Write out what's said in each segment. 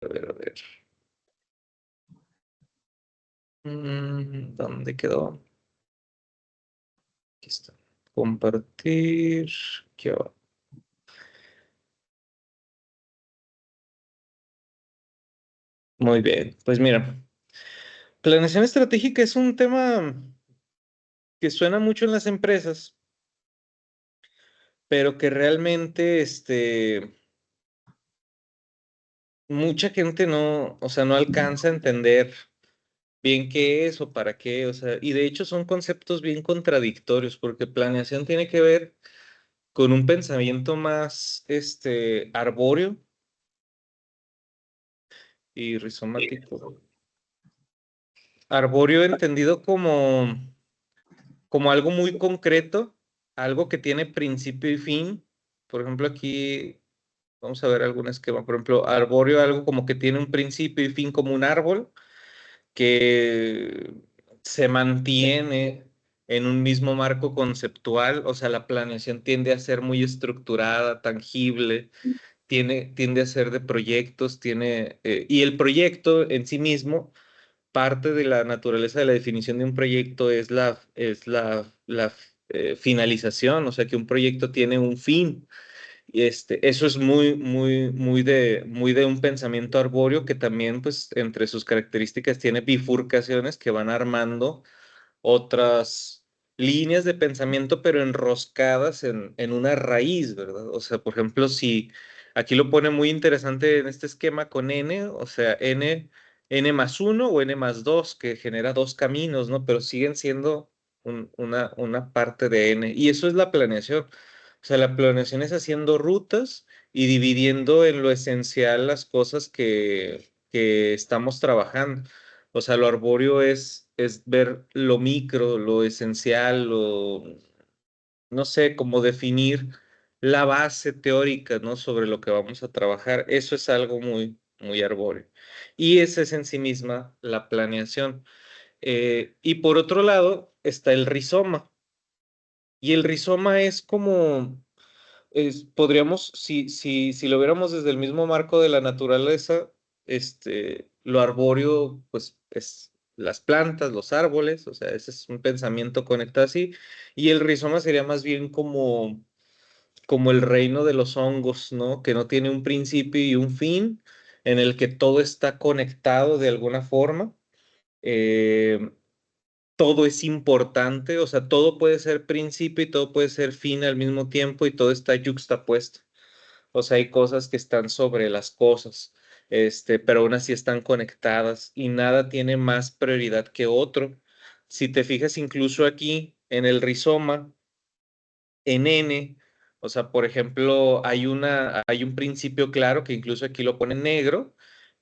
A ver, a ver. ¿Dónde quedó? Aquí está. Compartir. ¿Qué va? Muy bien. Pues mira, planeación estratégica es un tema que suena mucho en las empresas, pero que realmente, mucha gente no, o sea, no alcanza a entender bien qué es o para qué, o sea, y de hecho son conceptos bien contradictorios, porque planeación tiene que ver con un pensamiento más, arbóreo y rizomático. Arbóreo entendido como algo muy concreto, algo que tiene principio y fin. Por ejemplo, aquí vamos a ver algún esquema. Por ejemplo, arbóreo, algo como que tiene un principio y fin como un árbol, que se mantiene en un mismo marco conceptual. O sea, la planeación tiende a ser muy estructurada, tangible, tiende a ser de proyectos, y el proyecto en sí mismo, parte de la naturaleza de la definición de un proyecto es la finalización, o sea, que un proyecto tiene un fin. Y eso es muy de un pensamiento arbóreo que también, pues, entre sus características tiene bifurcaciones que van armando otras líneas de pensamiento, pero enroscadas en una raíz, ¿verdad? O sea, por ejemplo, si aquí lo pone muy interesante en este esquema con n, o sea, n más uno o n más 2 que genera dos caminos, ¿no? Pero siguen siendo una parte de n. Y eso es la planeación. O sea, la planeación es haciendo rutas y dividiendo en lo esencial las cosas que estamos trabajando. O sea, lo arbóreo es ver lo micro, lo esencial, no sé, cómo definir la base teórica, ¿no? Sobre lo que vamos a trabajar. Eso es algo muy arbóreo. Y esa es en sí misma la planeación. Y por otro lado está el rizoma. Y el rizoma es como podríamos, si lo viéramos desde el mismo marco de la naturaleza, lo arbóreo, pues es las plantas, los árboles, o sea, ese es un pensamiento conectado así, y el rizoma sería más bien como el reino de los hongos, ¿no? Que no tiene un principio y un fin, en el que todo está conectado de alguna forma. Eh, Todo es importante, o sea, todo puede ser principio y todo puede ser fin al mismo tiempo y todo está yuxtapuesto. O sea, hay cosas que están sobre las cosas, pero aún así están conectadas y nada tiene más prioridad que otro. Si te fijas incluso aquí en el rizoma, en N, o sea, por ejemplo, hay un principio claro que incluso aquí lo pone en negro,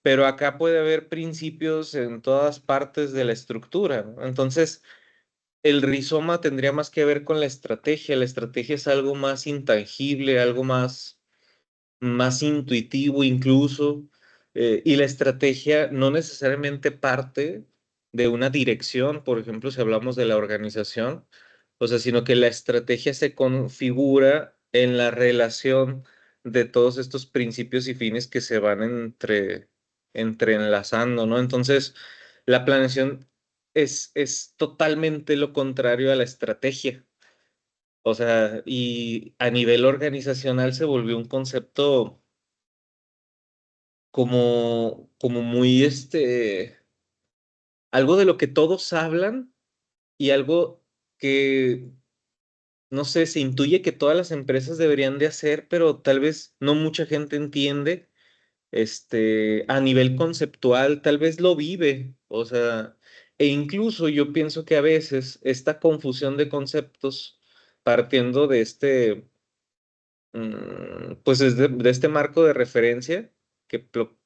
pero acá puede haber principios en todas partes de la estructura, ¿no? Entonces, el rizoma tendría más que ver con la estrategia. La estrategia es algo más intangible, algo más intuitivo incluso, y la estrategia no necesariamente parte de una dirección, por ejemplo, si hablamos de la organización, o sea, sino que la estrategia se configura en la relación de todos estos principios y fines que se van entrelazando, ¿no? Entonces, la planeación es totalmente lo contrario a la estrategia. O sea, y a nivel organizacional se volvió un concepto como muy algo de lo que todos hablan y algo que, no sé, se intuye que todas las empresas deberían de hacer, pero tal vez no mucha gente entiende, a nivel conceptual, tal vez lo vive, o sea, e incluso yo pienso que a veces esta confusión de conceptos partiendo de pues de este marco de referencia que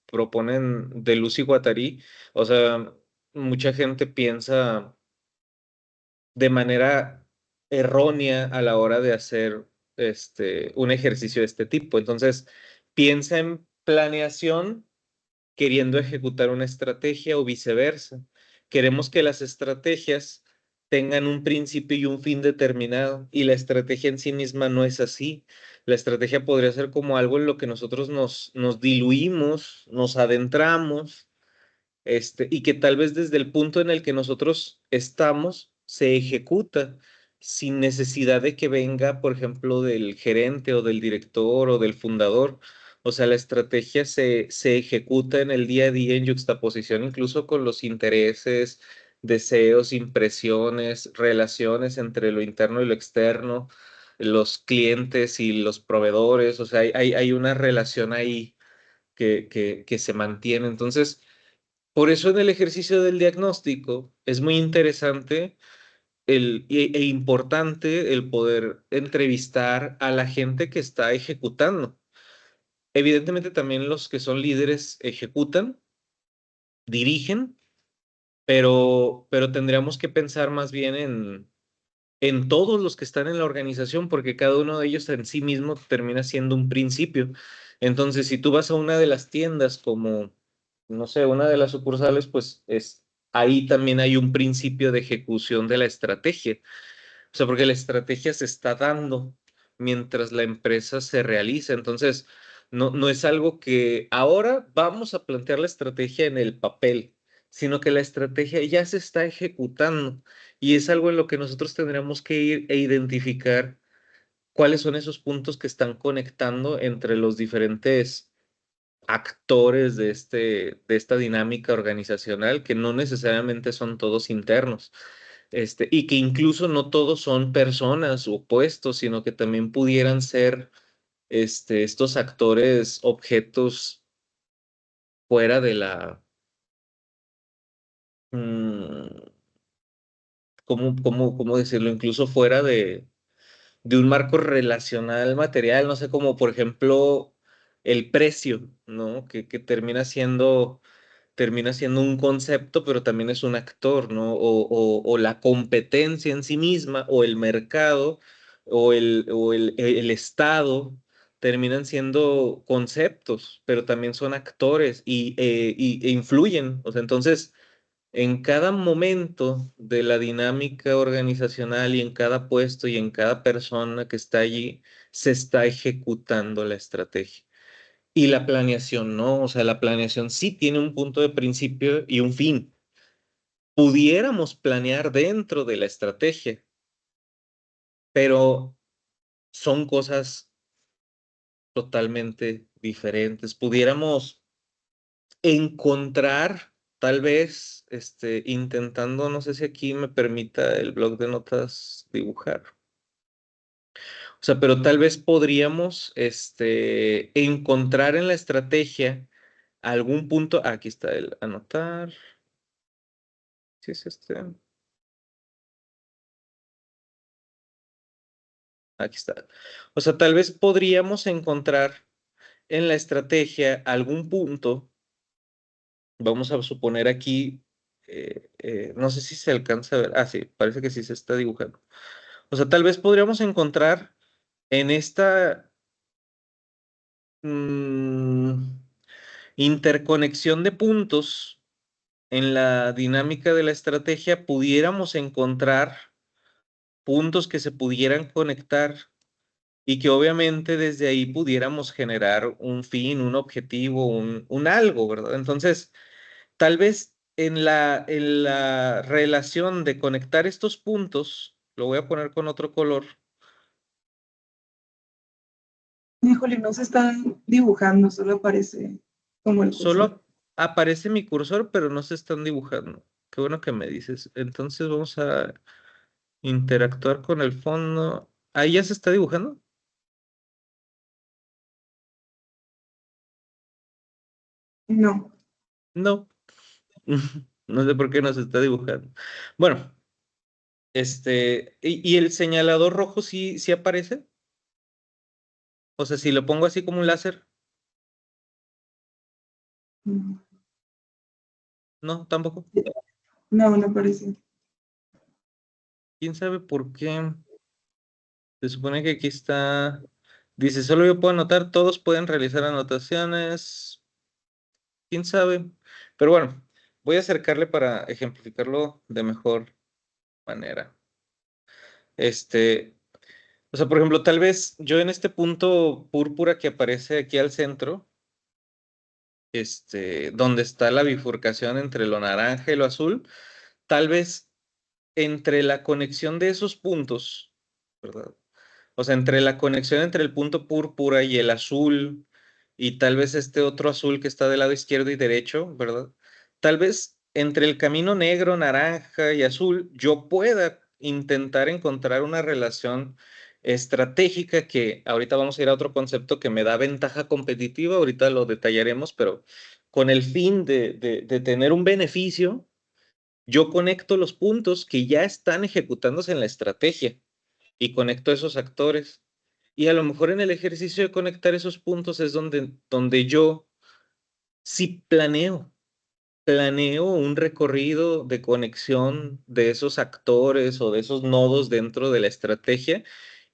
proponen de Luz y Guattari, o sea, mucha gente piensa de manera errónea a la hora de hacer un ejercicio de este tipo. Entonces, piensa en planeación queriendo ejecutar una estrategia o viceversa. Queremos que las estrategias tengan un principio y un fin determinado, y la estrategia en sí misma no es así. La estrategia podría ser como algo en lo que nosotros nos diluimos, nos adentramos, y que tal vez desde el punto en el que nosotros estamos se ejecuta sin necesidad de que venga, por ejemplo, del gerente o del director o del fundador. O sea, la estrategia se ejecuta en el día a día en yuxtaposición incluso con los intereses, deseos, impresiones, relaciones entre lo interno y lo externo, los clientes y los proveedores. O sea, hay una relación ahí que se mantiene. Entonces, por eso en el ejercicio del diagnóstico es muy interesante e importante el poder entrevistar a la gente que está ejecutando. Evidentemente también los que son líderes ejecutan, dirigen, pero tendríamos que pensar más bien en todos los que están en la organización, porque cada uno de ellos en sí mismo termina siendo un principio. Entonces, si tú vas a una de las tiendas como, no sé, una de las sucursales, pues ahí también hay un principio de ejecución de la estrategia. O sea, porque la estrategia se está dando mientras la empresa se realiza. Entonces, no es algo que ahora vamos a plantear la estrategia en el papel, sino que la estrategia ya se está ejecutando y es algo en lo que nosotros tendremos que ir e identificar cuáles son esos puntos que están conectando entre los diferentes actores de esta dinámica organizacional, que no necesariamente son todos internos, y que incluso no todos son personas o puestos, sino que también pudieran ser, estos actores, objetos fuera de la, mm, ¿cómo decirlo? Incluso fuera de un marco relacional material, no sé, como por ejemplo el precio, ¿no? Que termina siendo un concepto, pero también es un actor, ¿no? O la competencia en sí misma, o el mercado, o el Estado, terminan siendo conceptos, pero también son actores e influyen. O sea, entonces, en cada momento de la dinámica organizacional y en cada puesto y en cada persona que está allí, se está ejecutando la estrategia. Y la planeación no, o sea, la planeación sí tiene un punto de principio y un fin. Pudiéramos planear dentro de la estrategia, pero son cosas totalmente diferentes. Pudiéramos encontrar, tal vez, intentando, no sé si aquí me permita el blog de notas dibujar. O sea, pero tal vez podríamos, encontrar en la estrategia algún punto. Aquí está el anotar. Sí, es este. Aquí está. O sea, tal vez podríamos encontrar en la estrategia algún punto. Vamos a suponer aquí, no sé si se alcanza a ver. Ah, sí, parece que sí se está dibujando. O sea, tal vez podríamos encontrar en esta mm, interconexión de puntos en la dinámica de la estrategia, pudiéramos encontrar puntos que se pudieran conectar y que obviamente desde ahí pudiéramos generar un fin, un objetivo, un algo, ¿verdad? Entonces, tal vez en la relación de conectar estos puntos, lo voy a poner con otro color, Híjole, no se está dibujando, solo aparece como el cursor. solo aparece mi cursor, pero no se están dibujando. Qué bueno que me dices. Entonces vamos a interactuar con el fondo. ¿Ahí ya se está dibujando? No, No. No sé por qué no se está dibujando. Bueno, ¿y el señalador rojo sí aparece? O sea, si lo pongo así como un láser, no, no, tampoco. no aparece. ¿Quién sabe por qué? Se supone que aquí está, dice, solo yo puedo anotar, todos pueden realizar anotaciones. ¿Quién sabe? Pero bueno, voy a acercarle para ejemplificarlo de mejor manera. O sea, por ejemplo, tal vez yo en este punto púrpura que aparece aquí al centro, donde está la bifurcación entre lo naranja y lo azul, tal vez entre la conexión de esos puntos, ¿verdad? O sea, entre la conexión entre el punto púrpura y el azul, y tal vez este otro azul que está del lado izquierdo y derecho, ¿verdad? Tal vez entre el camino negro, naranja y azul, yo pueda intentar encontrar una relación estratégica que ahorita vamos a ir a otro concepto que me da ventaja competitiva, ahorita lo detallaremos, pero con el fin de tener un beneficio, yo conecto los puntos que ya están ejecutándose en la estrategia y conecto esos actores. Y a lo mejor en el ejercicio de conectar esos puntos es donde yo sí planeo un recorrido de conexión de esos actores o de esos nodos dentro de la estrategia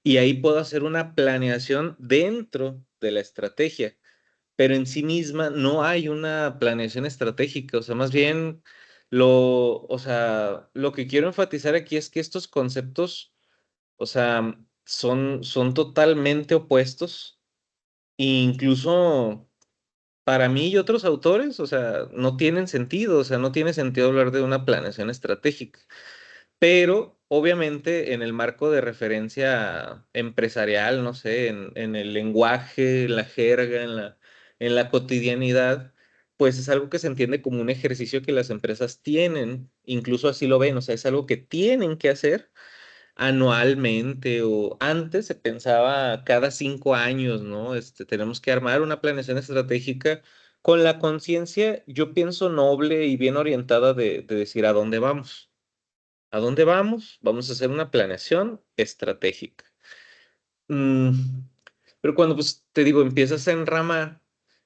y ahí puedo hacer una planeación dentro de la estrategia, pero en sí misma no hay una planeación estratégica, o sea, más bien o sea, lo que quiero enfatizar aquí es que estos conceptos, o sea, son totalmente opuestos, e incluso para mí y otros autores, o sea, no tienen sentido, o sea, no tiene sentido hablar de una planeación estratégica, pero obviamente en el marco de referencia empresarial, no sé, en el lenguaje, en la jerga, en la cotidianidad, pues es algo que se entiende como un ejercicio que las empresas tienen, incluso así lo ven, o sea, es algo que tienen que hacer anualmente o antes se pensaba cada 5 años, ¿no? Tenemos que armar una planeación estratégica con la conciencia, yo pienso, noble y bien orientada de decir a dónde vamos. ¿A dónde vamos? Vamos a hacer una planeación estratégica. Mm, pero cuando, pues, te digo, empiezas a enramar,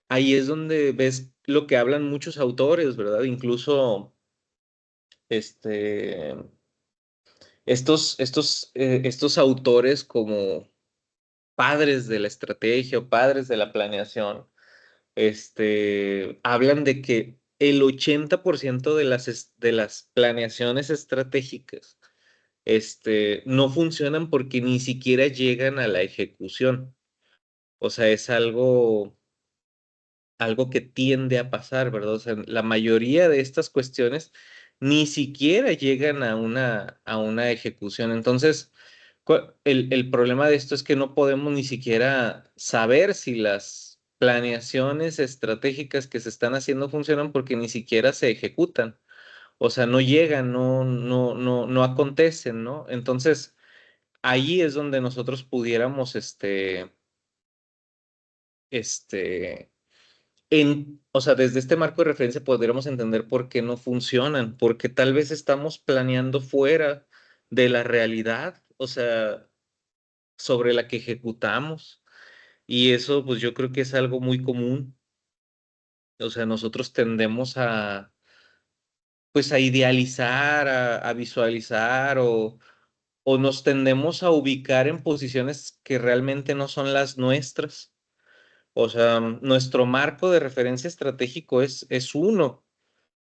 ahí es donde ves lo que hablan muchos autores, ¿verdad? Incluso, este, estos autores como padres de la estrategia o padres de la planeación, hablan de que el 80% de las planeaciones estratégicas, no funcionan porque ni siquiera llegan a la ejecución. O sea, es algo que tiende a pasar, ¿verdad? O sea, la mayoría de estas cuestiones ni siquiera llegan a una ejecución. Entonces, el problema de esto es que no podemos ni siquiera saber si las planeaciones estratégicas que se están haciendo funcionan porque ni siquiera se ejecutan. O sea, no llegan, no acontecen, ¿no? Entonces, ahí es donde nosotros pudiéramos, este, o sea, desde este marco de referencia podríamos entender por qué no funcionan, porque tal vez estamos planeando fuera de la realidad, o sea, sobre la que ejecutamos. Y eso, pues yo creo que es algo muy común. O sea, nosotros tendemos pues a idealizar, a visualizar o nos tendemos a ubicar en posiciones que realmente no son las nuestras. O sea, nuestro marco de referencia estratégico es uno.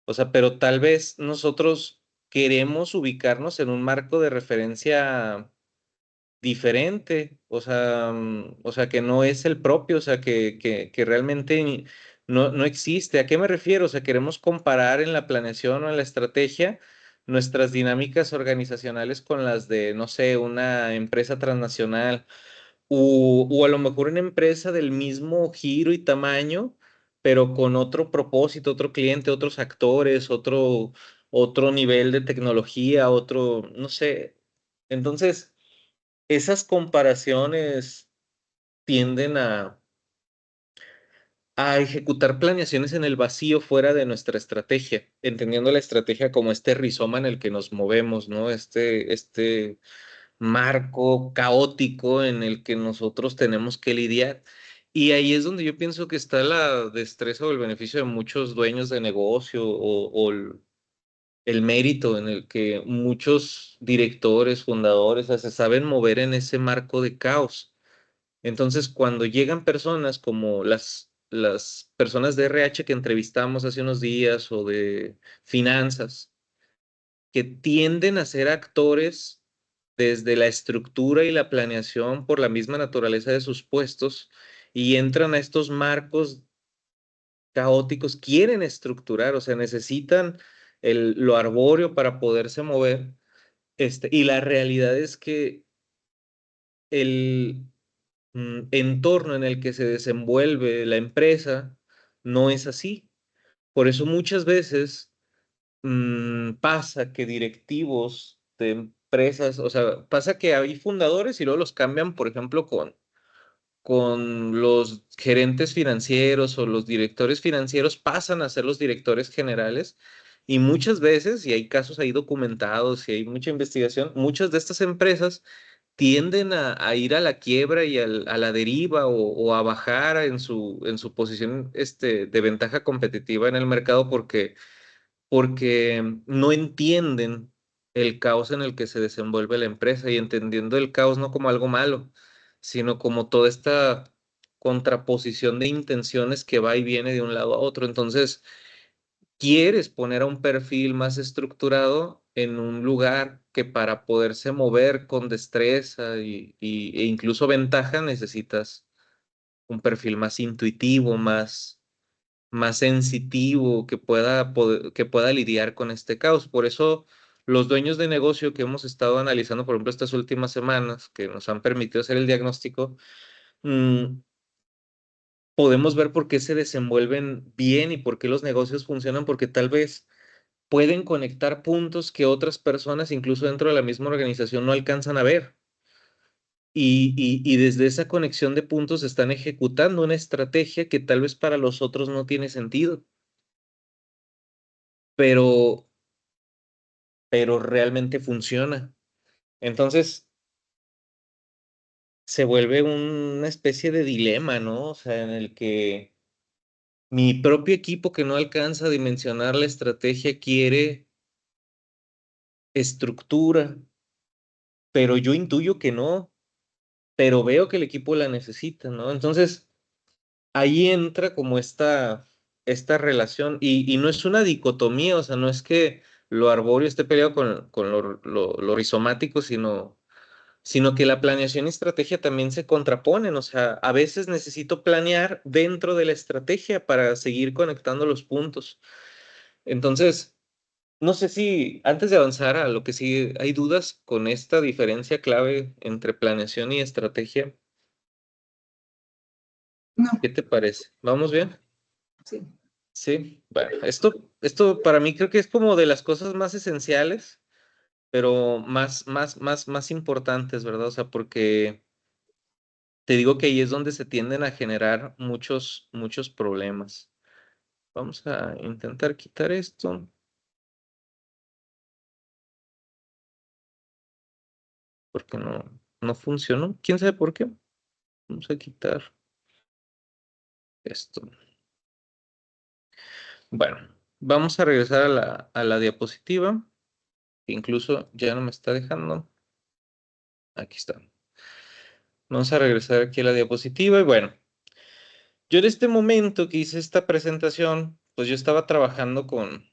O sea, pero tal vez nosotros queremos ubicarnos en un marco de referencia diferente, o sea, que no es el propio, o sea, que realmente no existe. ¿A qué me refiero? O sea, queremos comparar en la planeación o en la estrategia nuestras dinámicas organizacionales con las de, no sé, una empresa transnacional o a lo mejor una empresa del mismo giro y tamaño, pero con otro propósito, otro cliente, otros actores, otro nivel de tecnología, no sé. Entonces, esas comparaciones tienden a ejecutar planeaciones en el vacío fuera de nuestra estrategia, entendiendo la estrategia como este rizoma en el que nos movemos, ¿no? Este marco caótico en el que nosotros tenemos que lidiar. Y ahí es donde yo pienso que está la destreza o el beneficio de muchos dueños de negocio o el mérito en el que muchos directores, fundadores, o sea, se saben mover en ese marco de caos. Entonces, cuando llegan personas como las personas de RH que entrevistamos hace unos días o de finanzas, que tienden a ser actores desde la estructura y la planeación por la misma naturaleza de sus puestos y entran a estos marcos caóticos, quieren estructurar, o sea, necesitan lo arbóreo para poderse mover. Y la realidad es que el entorno en el que se desenvuelve la empresa no es así. Por eso muchas veces pasa que directivos de empresas, o sea, pasa que hay fundadores y luego los cambian, por ejemplo, con los gerentes financieros o los directores financieros, pasan a ser los directores generales. Y muchas veces, y hay casos ahí documentados y hay mucha investigación, muchas de estas empresas tienden a ir a la quiebra y a la deriva o a bajar en su posición de ventaja competitiva en el mercado porque no entienden el caos en el que se desenvuelve la empresa y entendiendo el caos no como algo malo, sino como toda esta contraposición de intenciones que va y viene de un lado a otro. Entonces, quieres poner a un perfil más estructurado en un lugar que para poderse mover con destreza e incluso ventaja necesitas un perfil más intuitivo, más sensitivo, que pueda lidiar con este caos. Por eso los dueños de negocio que hemos estado analizando, por ejemplo, estas últimas semanas, que nos han permitido hacer el diagnóstico, mm, podemos ver por qué se desenvuelven bien y por qué los negocios funcionan, porque tal vez pueden conectar puntos que otras personas, incluso dentro de la misma organización, no alcanzan a ver. Y desde esa conexión de puntos están ejecutando una estrategia que tal vez para los otros no tiene sentido, pero, pero realmente funciona. Entonces se vuelve una especie de dilema, ¿no? O sea, en el que mi propio equipo que no alcanza a dimensionar la estrategia quiere estructura, pero yo intuyo que no, pero veo que el equipo la necesita, ¿no? Entonces ahí entra como esta relación y no es una dicotomía, o sea, no es que lo arbóreo esté peleado con lo rizomático, sino que la planeación y estrategia también se contraponen, o sea, a veces necesito planear dentro de la estrategia para seguir conectando los puntos. Entonces, no sé si antes de avanzar a lo que sigue, hay dudas con esta diferencia clave entre planeación y estrategia. No, ¿Qué te parece? ¿Vamos bien? sí. Sí, bueno, esto para mí creo que es como de las cosas más esenciales, pero más importantes, ¿verdad? O sea, porque te digo que ahí es donde se tienden a generar muchos problemas. Vamos a intentar quitar esto, porque no funcionó. ¿Quién sabe por qué? Vamos a quitar esto. Bueno, vamos a regresar a la diapositiva, que incluso ya no me está dejando. Aquí está. Vamos a regresar aquí a la diapositiva y bueno, yo en este momento que hice esta presentación, pues yo estaba trabajando con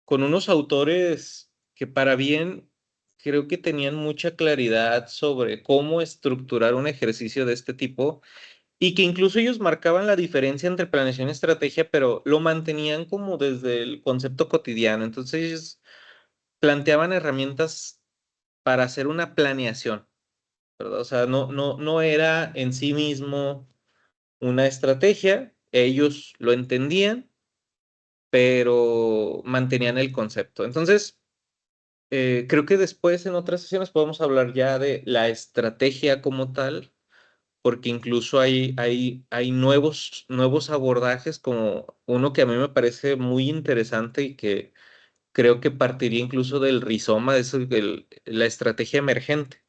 unos autores que para bien creo que tenían mucha claridad sobre cómo estructurar un ejercicio de este tipo y que incluso ellos marcaban la diferencia entre planeación y estrategia, pero lo mantenían como desde el concepto cotidiano. Entonces ellos planteaban herramientas para hacer una planeación, ¿verdad? O sea, no era en sí mismo una estrategia, ellos lo entendían, pero mantenían el concepto. Entonces, creo que después en otras sesiones podemos hablar ya de la estrategia como tal, porque incluso hay nuevos abordajes, como uno que a mí me parece muy interesante y que creo que partiría incluso del rizoma, de eso, la estrategia emergente,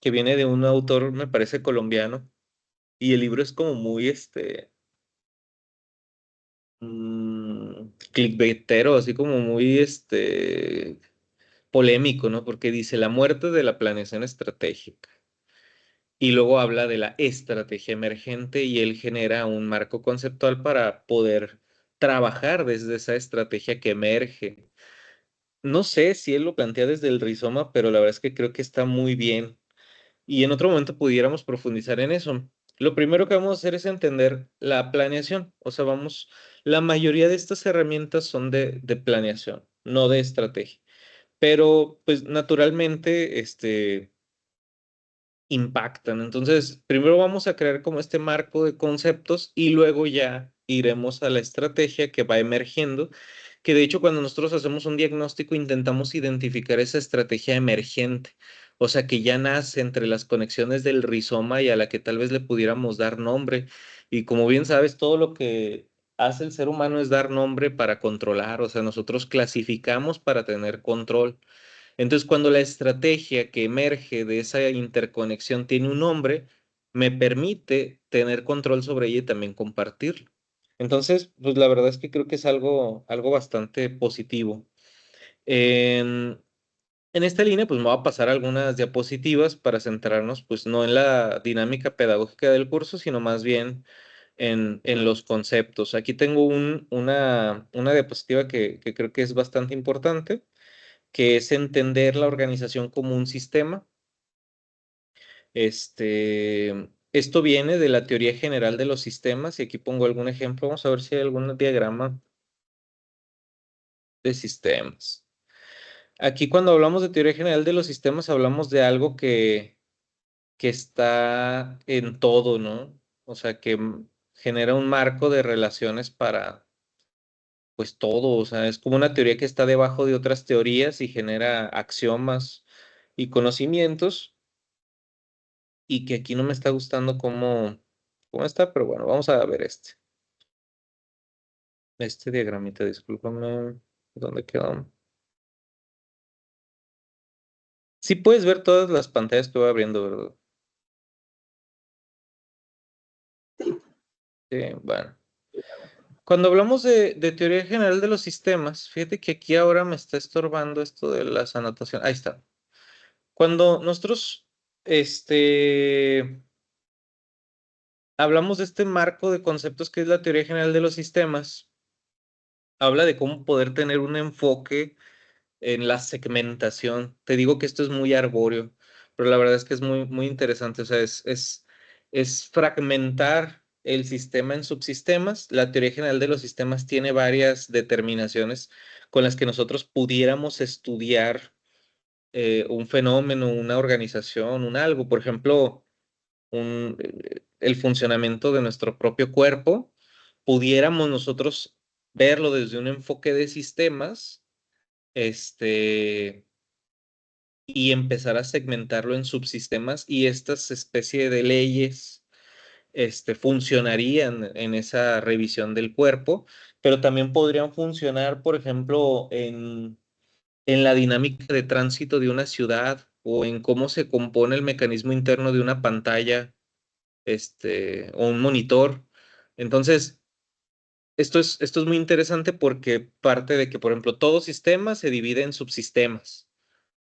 que viene de un autor, me parece colombiano, y el libro es como muy clickbaitero, así como muy polémico, ¿no? Porque dice la muerte de la planeación estratégica. Y luego habla de la estrategia emergente y él genera un marco conceptual para poder trabajar desde esa estrategia que emerge. no sé si él lo plantea desde el rizoma, pero la verdad es que creo que está muy bien. Y en otro momento pudiéramos profundizar en eso. Lo primero que vamos a hacer es entender la planeación. O sea, la mayoría de estas herramientas son de planeación, no de estrategia. Pero, pues, naturalmente, impactan. Entonces, primero vamos a crear como este marco de conceptos y luego ya iremos a la estrategia que va emergiendo, que de hecho cuando nosotros hacemos un diagnóstico intentamos identificar esa estrategia emergente, o sea, que ya nace entre las conexiones del rizoma y a la que tal vez le pudiéramos dar nombre. Y como bien sabes, todo lo que hace el ser humano es dar nombre para controlar, o sea, nosotros clasificamos para tener control. Entonces, cuando la estrategia que emerge de esa interconexión tiene un nombre, me permite tener control sobre ella y también compartirlo. Entonces, pues la verdad es que creo que es algo bastante positivo. En, en esta línea, pues me voy a pasar algunas diapositivas para centrarnos, pues no en la dinámica pedagógica del curso, sino más bien en los conceptos. Aquí tengo una diapositiva que creo que es bastante importante, que es entender la organización como un sistema. Esto viene de la teoría general de los sistemas y aquí pongo algún ejemplo. Vamos a ver si hay algún diagrama de sistemas. Aquí cuando hablamos de teoría general de los sistemas hablamos de algo que está en todo, ¿no? O sea, que genera un marco de relaciones para, pues todo. O sea, es como una teoría que está debajo de otras teorías y genera axiomas y conocimientos, y que aquí no me está gustando cómo está, pero bueno, vamos a ver este diagramita, discúlpame, ¿dónde quedó? Sí puedes ver todas las pantallas que voy abriendo, ¿verdad? Sí, bueno. Cuando hablamos de teoría general de los sistemas, fíjate que aquí ahora me está estorbando esto de las anotaciones. Ahí está. Cuando nosotros, hablamos de este marco de conceptos que es la teoría general de los sistemas, habla de cómo poder tener un enfoque en la segmentación. Te digo que esto es muy arbóreo, pero la verdad es que es muy, muy interesante. O sea, es fragmentar el sistema en subsistemas. La teoría general de los sistemas tiene varias determinaciones con las que nosotros pudiéramos estudiar un fenómeno, una organización, un algo. Por ejemplo, el funcionamiento de nuestro propio cuerpo. Pudiéramos nosotros verlo desde un enfoque de sistemas, este, y empezar a segmentarlo en subsistemas, y estas especie de leyes, funcionarían en esa revisión del cuerpo, pero también podrían funcionar, por ejemplo, en la dinámica de tránsito de una ciudad o en cómo se compone el mecanismo interno de una pantalla, o un monitor. Entonces, esto es muy interesante porque parte de que, por ejemplo, todo sistema se divide en subsistemas.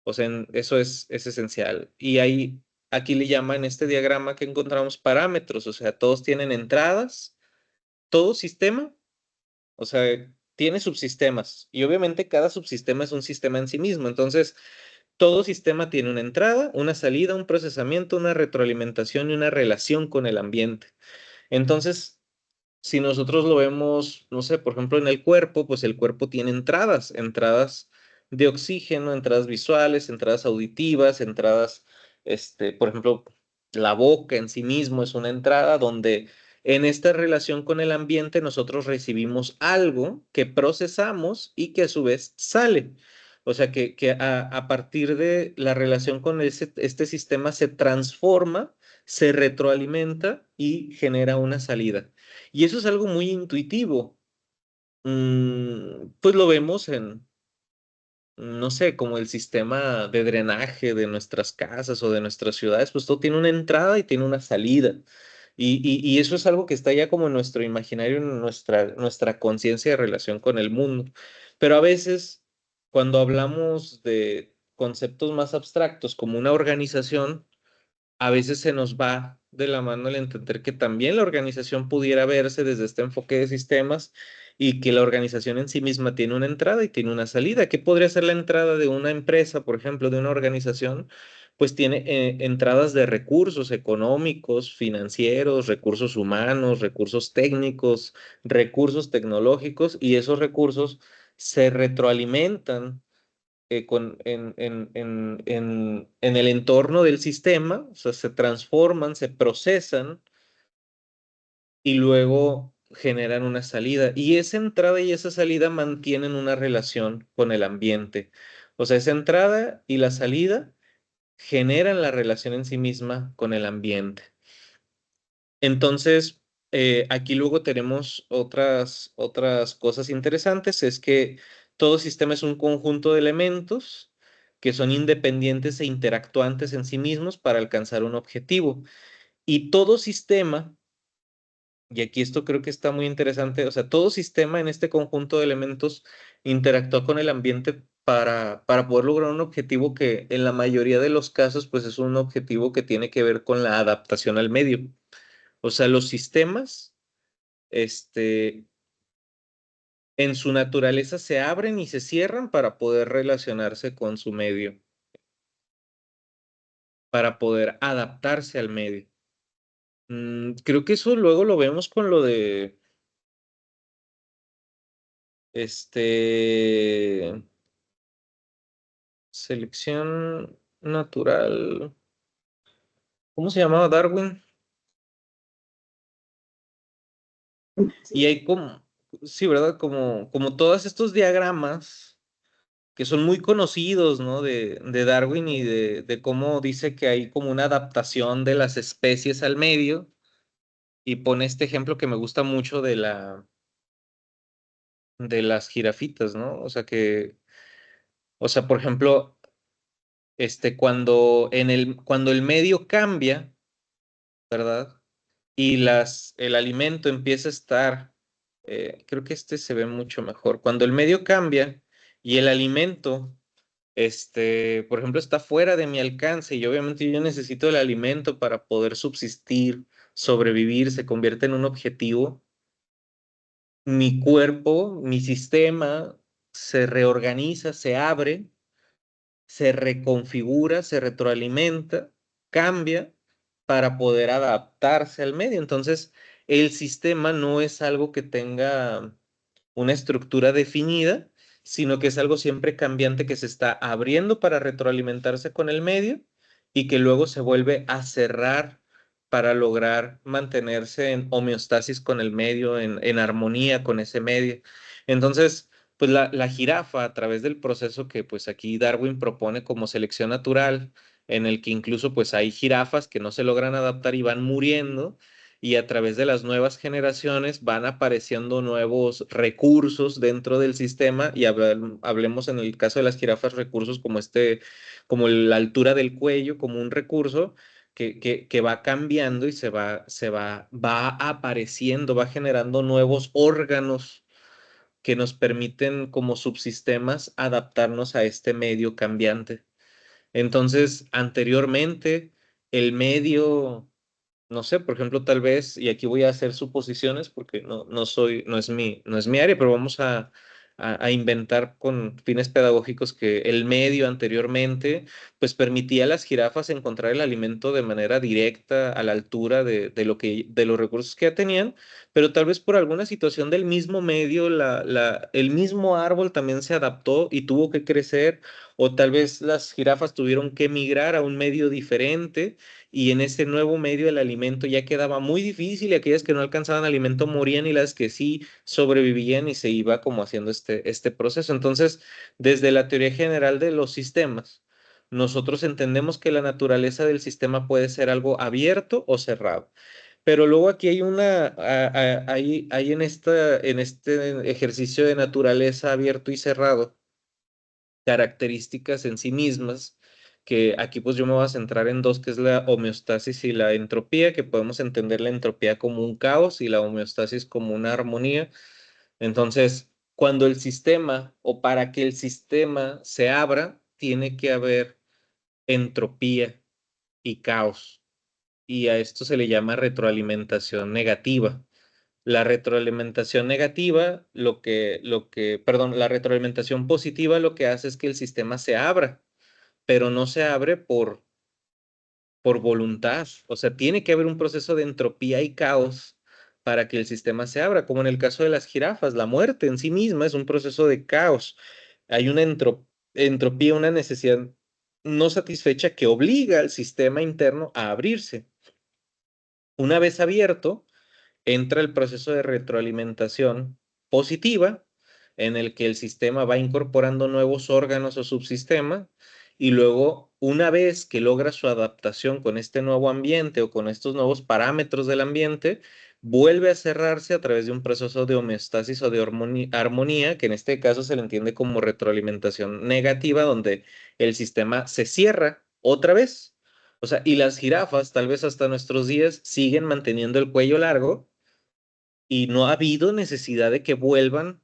O sea, eso es esencial. Y ahí, aquí le llaman este diagrama que encontramos parámetros. O sea, todos tienen entradas, todo sistema, o sea, tiene subsistemas. Y obviamente cada subsistema es un sistema en sí mismo. Entonces, todo sistema tiene una entrada, una salida, un procesamiento, una retroalimentación y una relación con el ambiente. Entonces, si nosotros lo vemos, no sé, por ejemplo, en el cuerpo, pues el cuerpo tiene entradas de oxígeno, entradas visuales, entradas auditivas, entradas, por ejemplo, la boca en sí mismo es una entrada donde en esta relación con el ambiente nosotros recibimos algo que procesamos y que a su vez sale. O sea, que a partir de la relación con este sistema se transforma, se retroalimenta y genera una salida. Y eso es algo muy intuitivo. Pues lo vemos en, no sé, como el sistema de drenaje de nuestras casas o de nuestras ciudades, pues todo tiene una entrada y tiene una salida. Y eso es algo que está ya como en nuestro imaginario, en nuestra conciencia de relación con el mundo. Pero a veces, cuando hablamos de conceptos más abstractos como una organización, a veces se nos va de la mano el entender que también la organización pudiera verse desde este enfoque de sistemas y que la organización en sí misma tiene una entrada y tiene una salida. ¿Qué podría ser la entrada de una empresa, por ejemplo, de una organización? Pues tiene entradas de recursos económicos, financieros, recursos humanos, recursos técnicos, recursos tecnológicos, y esos recursos se retroalimentan en el entorno del sistema, o sea, se transforman, se procesan y luego generan una salida. Y esa entrada y esa salida mantienen una relación con el ambiente. O sea, esa entrada y la salida generan la relación en sí misma con el ambiente. Entonces, aquí luego tenemos otras cosas interesantes, es que todo sistema es un conjunto de elementos que son independientes e interactuantes en sí mismos para alcanzar un objetivo. Y todo sistema, y aquí esto creo que está muy interesante, o sea, todo sistema en este conjunto de elementos interactúa con el ambiente para poder lograr un objetivo que en la mayoría de los casos, pues es un objetivo que tiene que ver con la adaptación al medio. O sea, los sistemas, este, en su naturaleza se abren y se cierran para poder relacionarse con su medio, para poder adaptarse al medio. Creo que eso luego lo vemos con lo de, este, selección natural. ¿Cómo se llamaba Darwin? Y hay como, sí, ¿verdad? Como todos estos diagramas que son muy conocidos, ¿no? De Darwin y de cómo dice que hay como una adaptación de las especies al medio. Y pone este ejemplo que me gusta mucho de las jirafitas, ¿no? O sea, por ejemplo, cuando el medio cambia, ¿verdad? Y el alimento empieza a estar, creo que este se ve mucho mejor. Cuando el medio cambia y el alimento, por ejemplo, está fuera de mi alcance y obviamente yo necesito el alimento para poder subsistir, sobrevivir, se convierte en un objetivo. Mi cuerpo, mi sistema se reorganiza, se abre, se reconfigura, se retroalimenta, cambia para poder adaptarse al medio. Entonces, el sistema no es algo que tenga una estructura definida, sino que es algo siempre cambiante que se está abriendo para retroalimentarse con el medio y que luego se vuelve a cerrar para lograr mantenerse en homeostasis con el medio, en armonía con ese medio. Entonces, pues la jirafa, a través del proceso que pues aquí Darwin propone como selección natural, en el que incluso pues hay jirafas que no se logran adaptar y van muriendo, y a través de las nuevas generaciones van apareciendo nuevos recursos dentro del sistema, y hablemos en el caso de las jirafas recursos como como la altura del cuello, como un recurso que va cambiando y va apareciendo, va generando nuevos órganos que nos permiten como subsistemas adaptarnos a este medio cambiante. Entonces, anteriormente, el medio, no sé, por ejemplo, tal vez, y aquí voy a hacer suposiciones porque no es mi área, pero vamos a inventar con fines pedagógicos que el medio anteriormente, pues permitía a las jirafas encontrar el alimento de manera directa a la altura de los recursos que ya tenían, pero tal vez por alguna situación del mismo medio, el mismo árbol también se adaptó y tuvo que crecer, o tal vez las jirafas tuvieron que migrar a un medio diferente y en ese nuevo medio el alimento ya quedaba muy difícil y aquellas que no alcanzaban alimento morían y las que sí sobrevivían y se iba como haciendo este proceso. Entonces, desde la teoría general de los sistemas, nosotros entendemos que la naturaleza del sistema puede ser algo abierto o cerrado. Pero luego aquí hay hay en este ejercicio de naturaleza abierto y cerrado, características en sí mismas, que aquí pues yo me voy a centrar en dos, que es la homeostasis y la entropía, que podemos entender la entropía como un caos y la homeostasis como una armonía. Entonces, cuando el sistema o para que el sistema se abra, tiene que haber entropía y caos. y a esto se le llama retroalimentación negativa. La retroalimentación negativa, perdón, la retroalimentación positiva lo que hace es que el sistema se abra, pero no se abre por voluntad. O sea, tiene que haber un proceso de entropía y caos para que el sistema se abra, como en el caso de las jirafas. La muerte en sí misma es un proceso de caos. Hay una entropía, una necesidad no satisfecha que obliga al sistema interno a abrirse. Una vez abierto, entra el proceso de retroalimentación positiva, en el que el sistema va incorporando nuevos órganos o subsistemas, y luego, una vez que logra su adaptación con este nuevo ambiente o con estos nuevos parámetros del ambiente, vuelve a cerrarse a través de un proceso de homeostasis o de armonía, que en este caso se le entiende como retroalimentación negativa, donde el sistema se cierra otra vez. O sea, y las jirafas, tal vez hasta nuestros días, siguen manteniendo el cuello largo y no ha habido necesidad de que vuelvan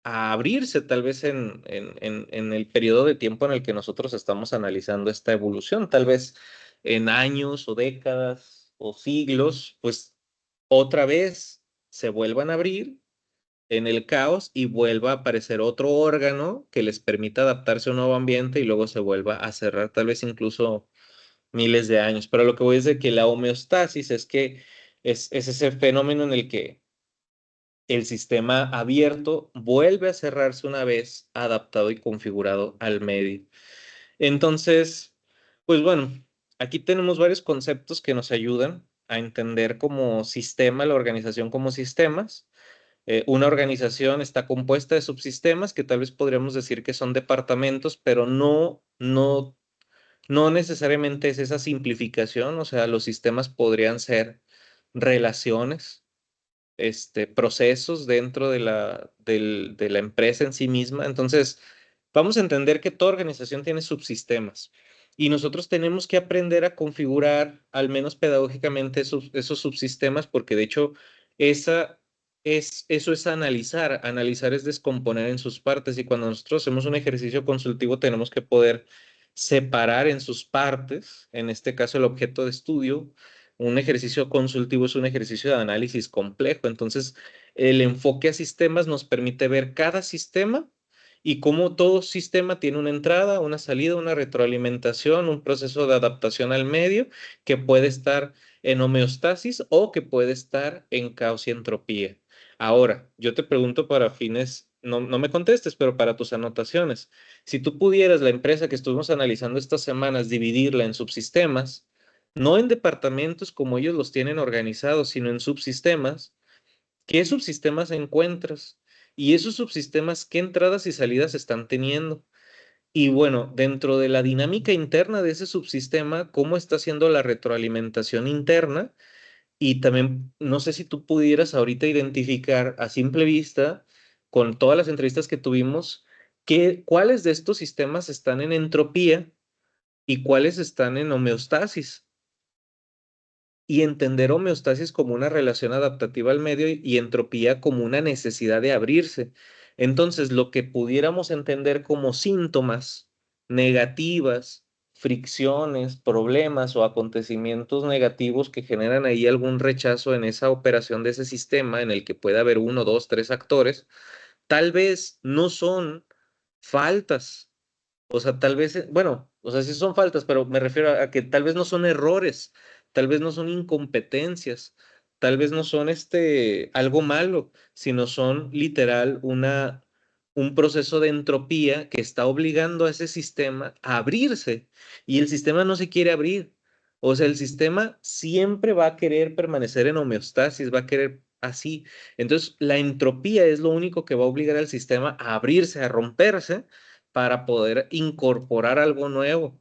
a abrirse, tal vez en el periodo de tiempo en el que nosotros estamos analizando esta evolución, tal vez en años o décadas o siglos, pues otra vez se vuelvan a abrir en el caos y vuelva a aparecer otro órgano que les permita adaptarse a un nuevo ambiente y luego se vuelva a cerrar, tal vez incluso miles de años. Pero lo que voy a decir es que la homeostasis es que es ese fenómeno en el que el sistema abierto vuelve a cerrarse una vez adaptado y configurado al medio. Entonces, pues bueno, aquí tenemos varios conceptos que nos ayudan a entender como sistema, la organización como sistemas. Una organización está compuesta de subsistemas que tal vez podríamos decir que son departamentos, pero no necesariamente es esa simplificación. O sea, los sistemas podrían ser relaciones, procesos dentro de la empresa en sí misma. Entonces, vamos a entender que toda organización tiene subsistemas y nosotros tenemos que aprender a configurar, al menos pedagógicamente, esos subsistemas, porque de hecho, eso es analizar. Analizar es descomponer en sus partes, y cuando nosotros hacemos un ejercicio consultivo tenemos que poder separar en sus partes, en este caso el objeto de estudio. Un ejercicio consultivo es un ejercicio de análisis complejo. Entonces, el enfoque a sistemas nos permite ver cada sistema y cómo todo sistema tiene una entrada, una salida, una retroalimentación, un proceso de adaptación al medio que puede estar en homeostasis o que puede estar en caos y entropía. Ahora, yo te pregunto para fines, no me contestes, pero para tus anotaciones, si tú pudieras la empresa que estuvimos analizando estas semanas dividirla en subsistemas, no en departamentos como ellos los tienen organizados, sino en subsistemas. ¿Qué subsistemas encuentras? Y esos subsistemas, ¿qué entradas y salidas están teniendo? Y bueno, dentro de la dinámica interna de ese subsistema, ¿cómo está haciendo la retroalimentación interna? Y también, no sé si tú pudieras ahorita identificar a simple vista, con todas las entrevistas que tuvimos, cuáles de estos sistemas están en entropía y cuáles están en homeostasis, y entender homeostasis como una relación adaptativa al medio y entropía como una necesidad de abrirse. Entonces, lo que pudiéramos entender como síntomas negativas, fricciones, problemas o acontecimientos negativos que generan ahí algún rechazo en esa operación de ese sistema en el que puede haber uno, dos, tres actores, tal vez no son faltas. O sea, tal vez, bueno, o sea, sí son faltas, pero me refiero a que tal vez no son errores, tal vez no son incompetencias, tal vez no son algo malo, sino son literal un proceso de entropía que está obligando a ese sistema a abrirse, y el sistema no se quiere abrir. O sea, el sistema siempre va a querer permanecer en homeostasis, va a querer así. Entonces, la entropía es lo único que va a obligar al sistema a abrirse, a romperse para poder incorporar algo nuevo.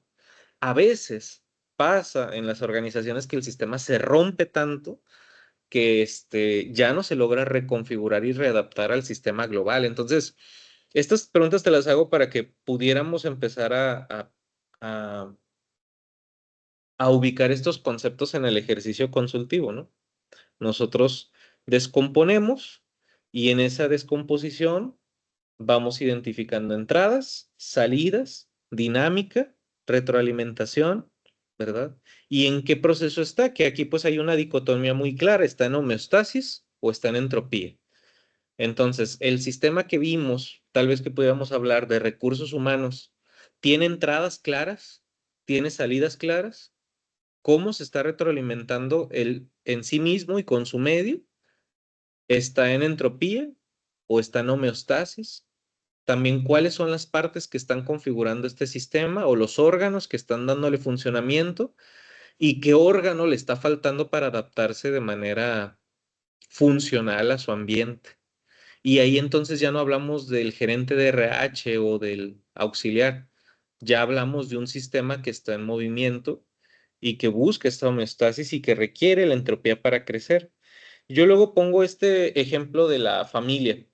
A veces pasa en las organizaciones que el sistema se rompe tanto que ya no se logra reconfigurar y readaptar al sistema global. Entonces, estas preguntas te las hago para que pudiéramos empezar a, a ubicar estos conceptos en el ejercicio consultivo, ¿no? Nosotros descomponemos y en esa descomposición vamos identificando entradas, salidas, dinámica, retroalimentación, ¿verdad? ¿Y en qué proceso está? Que aquí pues hay una dicotomía muy clara, ¿está en homeostasis o está en entropía? Entonces, el sistema que vimos, tal vez que pudiéramos hablar de recursos humanos, ¿tiene entradas claras? ¿Tiene salidas claras? ¿Cómo se está retroalimentando en sí mismo y con su medio? ¿Está en entropía o está en homeostasis? También, ¿cuáles son las partes que están configurando este sistema o los órganos que están dándole funcionamiento? ¿Y qué órgano le está faltando para adaptarse de manera funcional a su ambiente? Y ahí entonces ya no hablamos del gerente de RH o del auxiliar, ya hablamos de un sistema que está en movimiento y que busca esta homeostasis y que requiere la entropía para crecer. Yo luego pongo este ejemplo de la familia,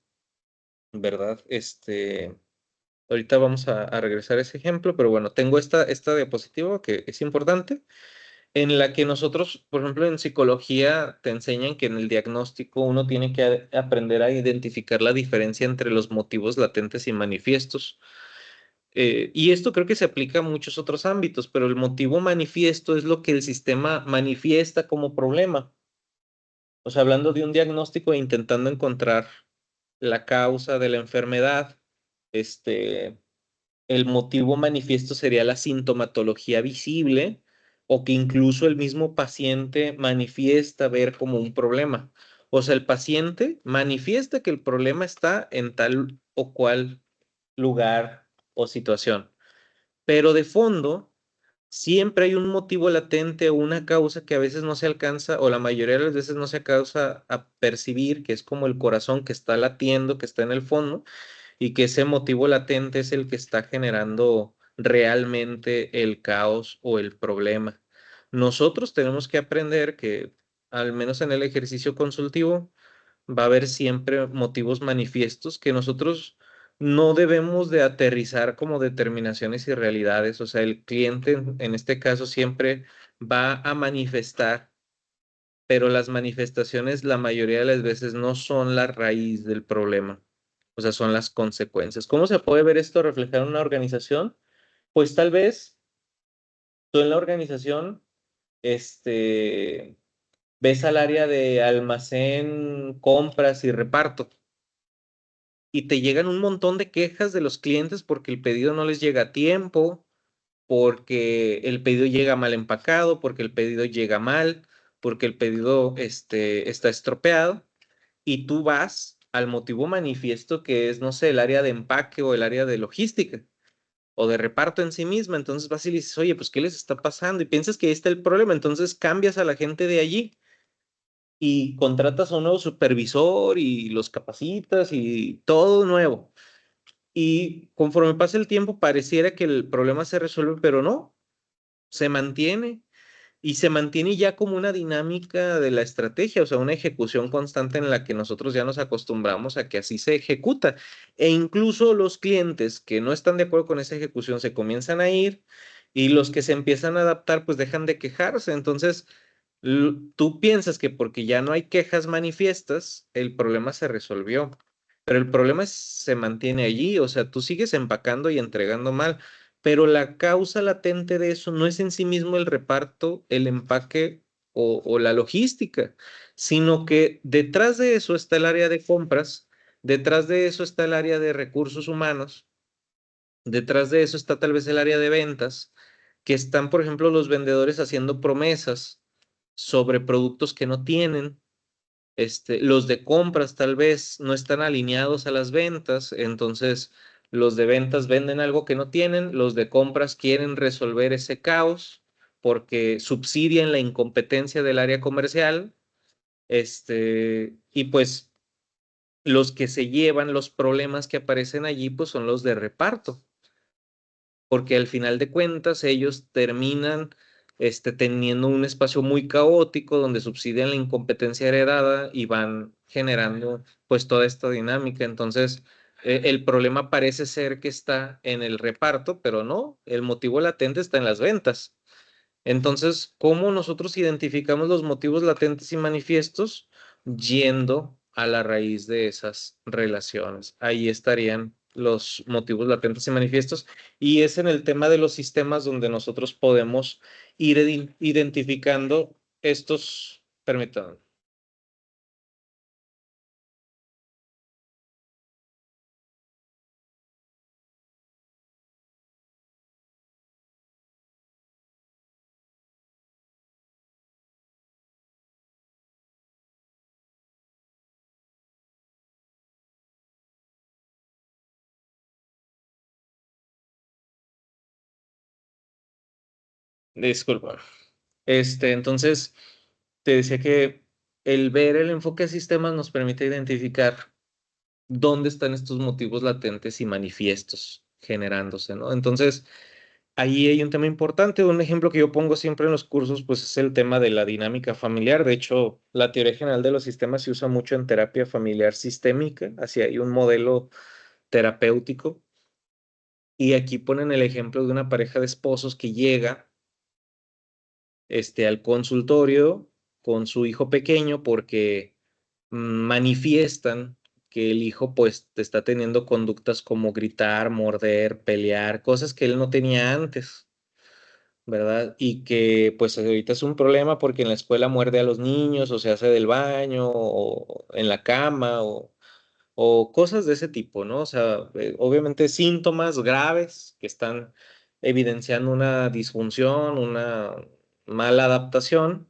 ¿verdad? Ahorita vamos a regresar a ese ejemplo, pero bueno, tengo esta diapositiva que es importante, en la que nosotros, por ejemplo, en psicología te enseñan que en el diagnóstico uno tiene que aprender a identificar la diferencia entre los motivos latentes y manifiestos. Y esto creo que se aplica a muchos otros ámbitos, pero el motivo manifiesto es lo que el sistema manifiesta como problema. O sea, hablando de un diagnóstico e intentando encontrar la causa de la enfermedad, este, el motivo manifiesto sería la sintomatología visible o que incluso el mismo paciente manifiesta ver como un problema. O sea, el paciente manifiesta que el problema está en tal o cual lugar o situación, pero de fondo siempre hay un motivo latente o una causa que a veces no se alcanza o la mayoría de las veces no se alcanza a percibir, que es como el corazón que está latiendo, que está en el fondo y que ese motivo latente es el que está generando realmente el caos o el problema. Nosotros tenemos que aprender que, al menos en el ejercicio consultivo, va a haber siempre motivos manifiestos que nosotros no debemos de aterrizar como determinaciones y realidades. O sea, el cliente en este caso siempre va a manifestar, pero las manifestaciones la mayoría de las veces no son la raíz del problema, o sea, son las consecuencias. ¿Cómo se puede ver esto reflejado en una organización? Pues tal vez tú en la organización, este, ves al área de almacén, compras y reparto y te llegan un montón de quejas de los clientes porque el pedido no les llega a tiempo, porque el pedido llega mal empacado, porque el pedido llega mal, porque el pedido está estropeado. Y tú vas al motivo manifiesto que es, no sé, el área de empaque o el área de logística o de reparto en sí misma. Entonces vas y le dices, oye, pues, ¿qué les está pasando? Y piensas que ahí está el problema. Entonces cambias a la gente de allí y contratas a un nuevo supervisor y los capacitas y todo nuevo. Y conforme pasa el tiempo, pareciera que el problema se resuelve, pero no, se mantiene. Y se mantiene ya como una dinámica de la estrategia, o sea, una ejecución constante en la que nosotros ya nos acostumbramos a que así se ejecuta. E incluso los clientes que no están de acuerdo con esa ejecución se comienzan a ir y los que se empiezan a adaptar pues dejan de quejarse. Entonces, tú piensas que porque ya no hay quejas manifiestas, el problema se resolvió. Pero el problema se mantiene allí, o sea, tú sigues empacando y entregando mal, pero la causa latente de eso no es en sí mismo el reparto, el empaque o la logística, sino que detrás de eso está el área de compras, detrás de eso está el área de recursos humanos, detrás de eso está tal vez el área de ventas, que están, por ejemplo, los vendedores haciendo promesas sobre productos que no tienen. Los de compras tal vez no están alineados a las ventas, entonces los de ventas venden algo que no tienen, los de compras quieren resolver ese caos porque subsidian la incompetencia del área comercial, y pues los que se llevan los problemas que aparecen allí, pues son los de reparto, porque al final de cuentas ellos terminan teniendo un espacio muy caótico donde subsidian la incompetencia heredada y van generando pues toda esta dinámica. Entonces, el problema parece ser que está en el reparto, pero no, el motivo latente está en las ventas. Entonces, ¿cómo nosotros identificamos los motivos latentes y manifiestos? Yendo a la raíz de esas relaciones. Ahí estarían los motivos latentes y manifiestos, y es en el tema de los sistemas donde nosotros podemos ir identificando estos, permítanme. Disculpa. Entonces, te decía que el ver el enfoque a sistemas nos permite identificar dónde están estos motivos latentes y manifiestos generándose, ¿no? Entonces, ahí hay un tema importante. Un ejemplo que yo pongo siempre en los cursos, pues es el tema de la dinámica familiar. De hecho, la teoría general de los sistemas se usa mucho en terapia familiar sistémica, así hay un modelo terapéutico. Y aquí ponen el ejemplo de una pareja de esposos que llega al consultorio con su hijo pequeño porque manifiestan que el hijo pues está teniendo conductas como gritar, morder, pelear, cosas que él no tenía antes, ¿verdad? Y que pues ahorita es un problema porque en la escuela muerde a los niños o se hace del baño o en la cama o cosas de ese tipo, ¿no? O sea, obviamente síntomas graves que están evidenciando una disfunción, una mala adaptación.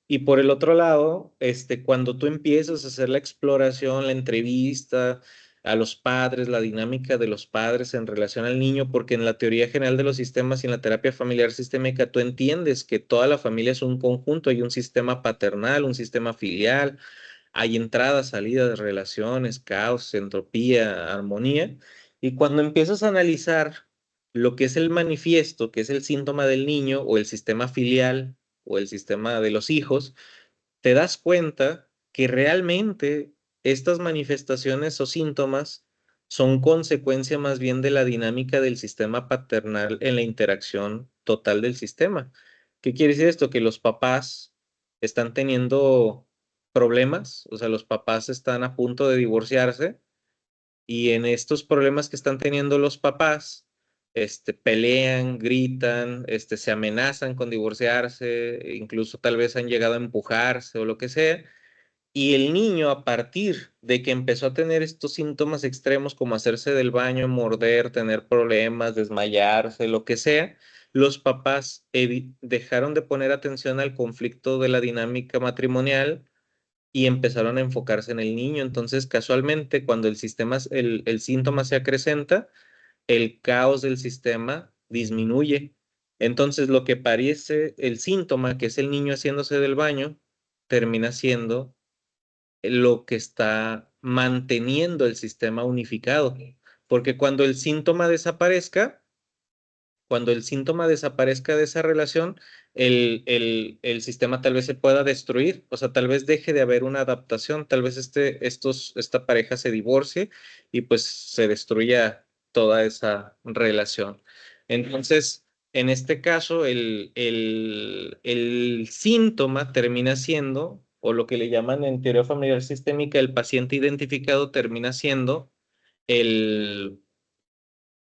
Y por el otro lado, cuando tú empiezas a hacer la exploración, la entrevista a los padres, la dinámica de los padres en relación al niño, porque en la teoría general de los sistemas y en la terapia familiar sistémica, tú entiendes que toda la familia es un conjunto, hay un sistema paternal, un sistema filial, hay entradas, salidas, relaciones, caos, entropía, armonía. Y cuando empiezas a analizar lo que es el manifiesto, que es el síntoma del niño o el sistema filial o el sistema de los hijos, te das cuenta que realmente estas manifestaciones o síntomas son consecuencia más bien de la dinámica del sistema paternal en la interacción total del sistema. ¿Qué quiere decir esto? Que los papás están teniendo problemas, o sea, los papás están a punto de divorciarse y en estos problemas que están teniendo los papás, pelean, gritan, se amenazan con divorciarse, incluso tal vez han llegado a empujarse o lo que sea. Y el niño, a partir de que empezó a tener estos síntomas extremos como hacerse del baño, morder, tener problemas, desmayarse, lo que sea, los papás dejaron de poner atención al conflicto de la dinámica matrimonial y empezaron a enfocarse en el niño. Entonces, casualmente, cuando el síntoma se acrecenta, el caos del sistema disminuye. Entonces, lo que parece el síntoma, que es el niño haciéndose del baño, termina siendo lo que está manteniendo el sistema unificado. Porque cuando el síntoma desaparezca de esa relación, el sistema tal vez se pueda destruir, o sea, tal vez deje de haber una adaptación, tal vez esta pareja se divorcie y pues se destruya toda esa relación. Entonces, en este caso, el síntoma termina siendo, o lo que le llaman en teoría familiar sistémica, el paciente identificado termina siendo el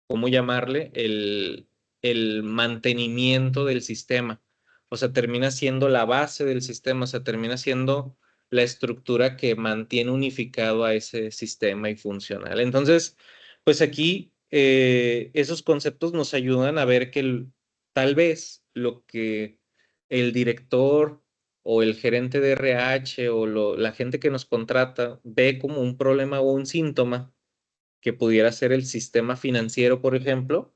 ¿cómo llamarle? El mantenimiento del sistema. O sea, termina siendo la base del sistema, o sea, termina siendo la estructura que mantiene unificado a ese sistema y funcional. Entonces, pues aquí esos conceptos nos ayudan a ver que tal vez lo que el director o el gerente de RH o la gente que nos contrata ve como un problema o un síntoma que pudiera ser el sistema financiero, por ejemplo,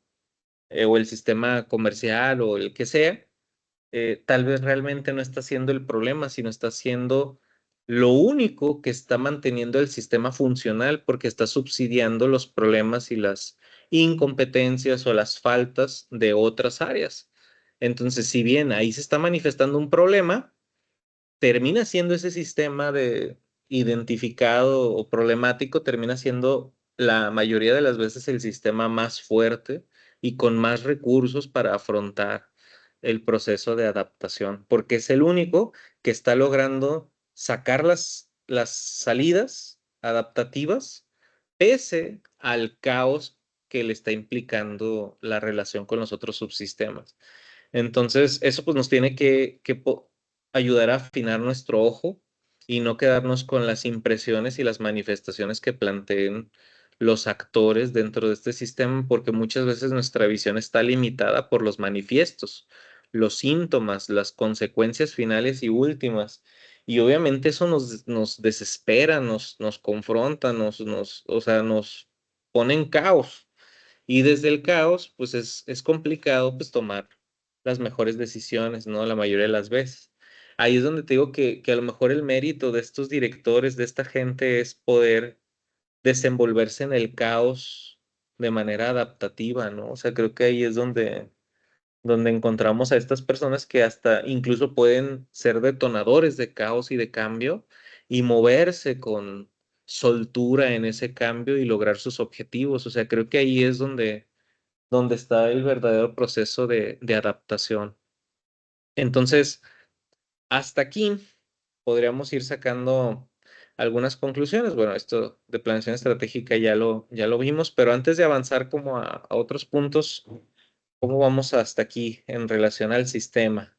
o el sistema comercial o el que sea, tal vez realmente no está siendo el problema, sino está siendo lo único que está manteniendo el sistema funcional porque está subsidiando los problemas y las incompetencias o las faltas de otras áreas. Entonces, si bien ahí se está manifestando un problema, termina siendo ese sistema de identificado o problemático, termina siendo la mayoría de las veces el sistema más fuerte y con más recursos para afrontar el proceso de adaptación, porque es el único que está logrando sacar las salidas adaptativas, pese al caos que le está implicando la relación con los otros subsistemas. Entonces, eso pues nos tiene que ayudar a afinar nuestro ojo y no quedarnos con las impresiones y las manifestaciones que planteen los actores dentro de este sistema, porque muchas veces nuestra visión está limitada por los manifiestos, los síntomas, las consecuencias finales y últimas. Y obviamente eso nos desespera, nos confronta, o sea, nos pone en caos. Y desde el caos, pues es complicado pues tomar las mejores decisiones, ¿no? La mayoría de las veces. Ahí es donde te digo que a lo mejor el mérito de estos directores, de esta gente, es poder desenvolverse en el caos de manera adaptativa, ¿no? O sea, creo que ahí es donde encontramos a estas personas que hasta incluso pueden ser detonadores de caos y de cambio y moverse con soltura en ese cambio y lograr sus objetivos. O sea, creo que ahí es donde está el verdadero proceso de adaptación. Entonces, hasta aquí podríamos ir sacando algunas conclusiones. Bueno, esto de planeación estratégica ya lo vimos, pero antes de avanzar como a otros puntos, ¿cómo vamos hasta aquí en relación al sistema?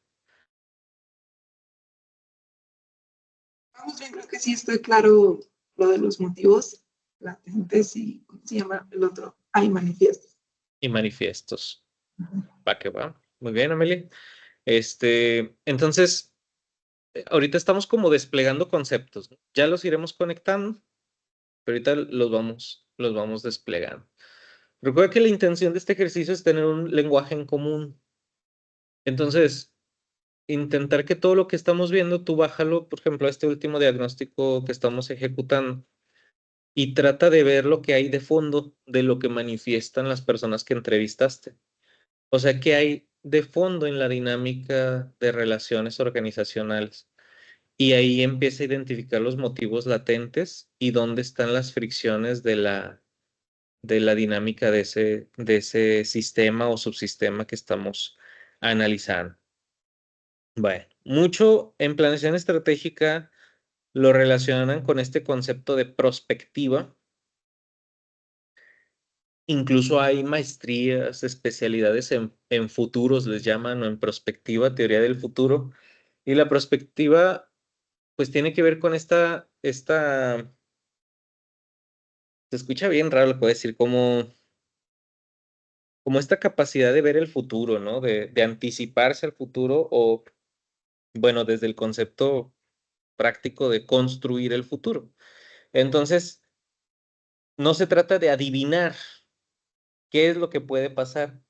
Vamos bien, creo que sí estoy claro lo de los motivos latentes y, ¿cómo se llama el otro? Hay manifiestos. Y manifiestos. Va que va. Muy bien, Amelie. Entonces, ahorita estamos como desplegando conceptos, ¿no? Ya los iremos conectando, pero ahorita los vamos desplegando. Recuerda que la intención de este ejercicio es tener un lenguaje en común. Entonces, intentar que todo lo que estamos viendo, tú bájalo, por ejemplo, a este último diagnóstico que estamos ejecutando y trata de ver lo que hay de fondo de lo que manifiestan las personas que entrevistaste. O sea, qué hay de fondo en la dinámica de relaciones organizacionales. Y ahí empieza a identificar los motivos latentes y dónde están las fricciones de la dinámica de ese sistema o subsistema que estamos analizando. Bueno, mucho en planeación estratégica lo relacionan con este concepto de prospectiva. Incluso hay maestrías, especialidades en futuros, les llaman, o en prospectiva, teoría del futuro. Y la prospectiva, pues tiene que ver con se escucha bien raro lo que voy a decir, como esta capacidad de ver el futuro, ¿no? De anticiparse al futuro o, bueno, desde el concepto práctico de construir el futuro. Entonces, no se trata de adivinar qué es lo que puede pasar,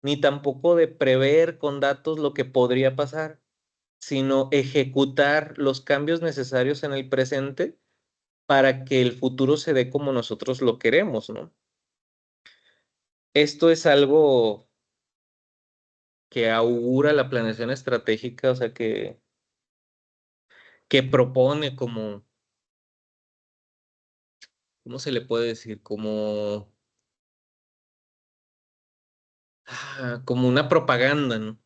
ni tampoco de prever con datos lo que podría pasar, sino ejecutar los cambios necesarios en el presente para que el futuro se dé como nosotros lo queremos, ¿no? Esto es algo que augura la planeación estratégica, o sea, que propone como, ¿cómo se le puede decir? Como una propaganda, ¿no?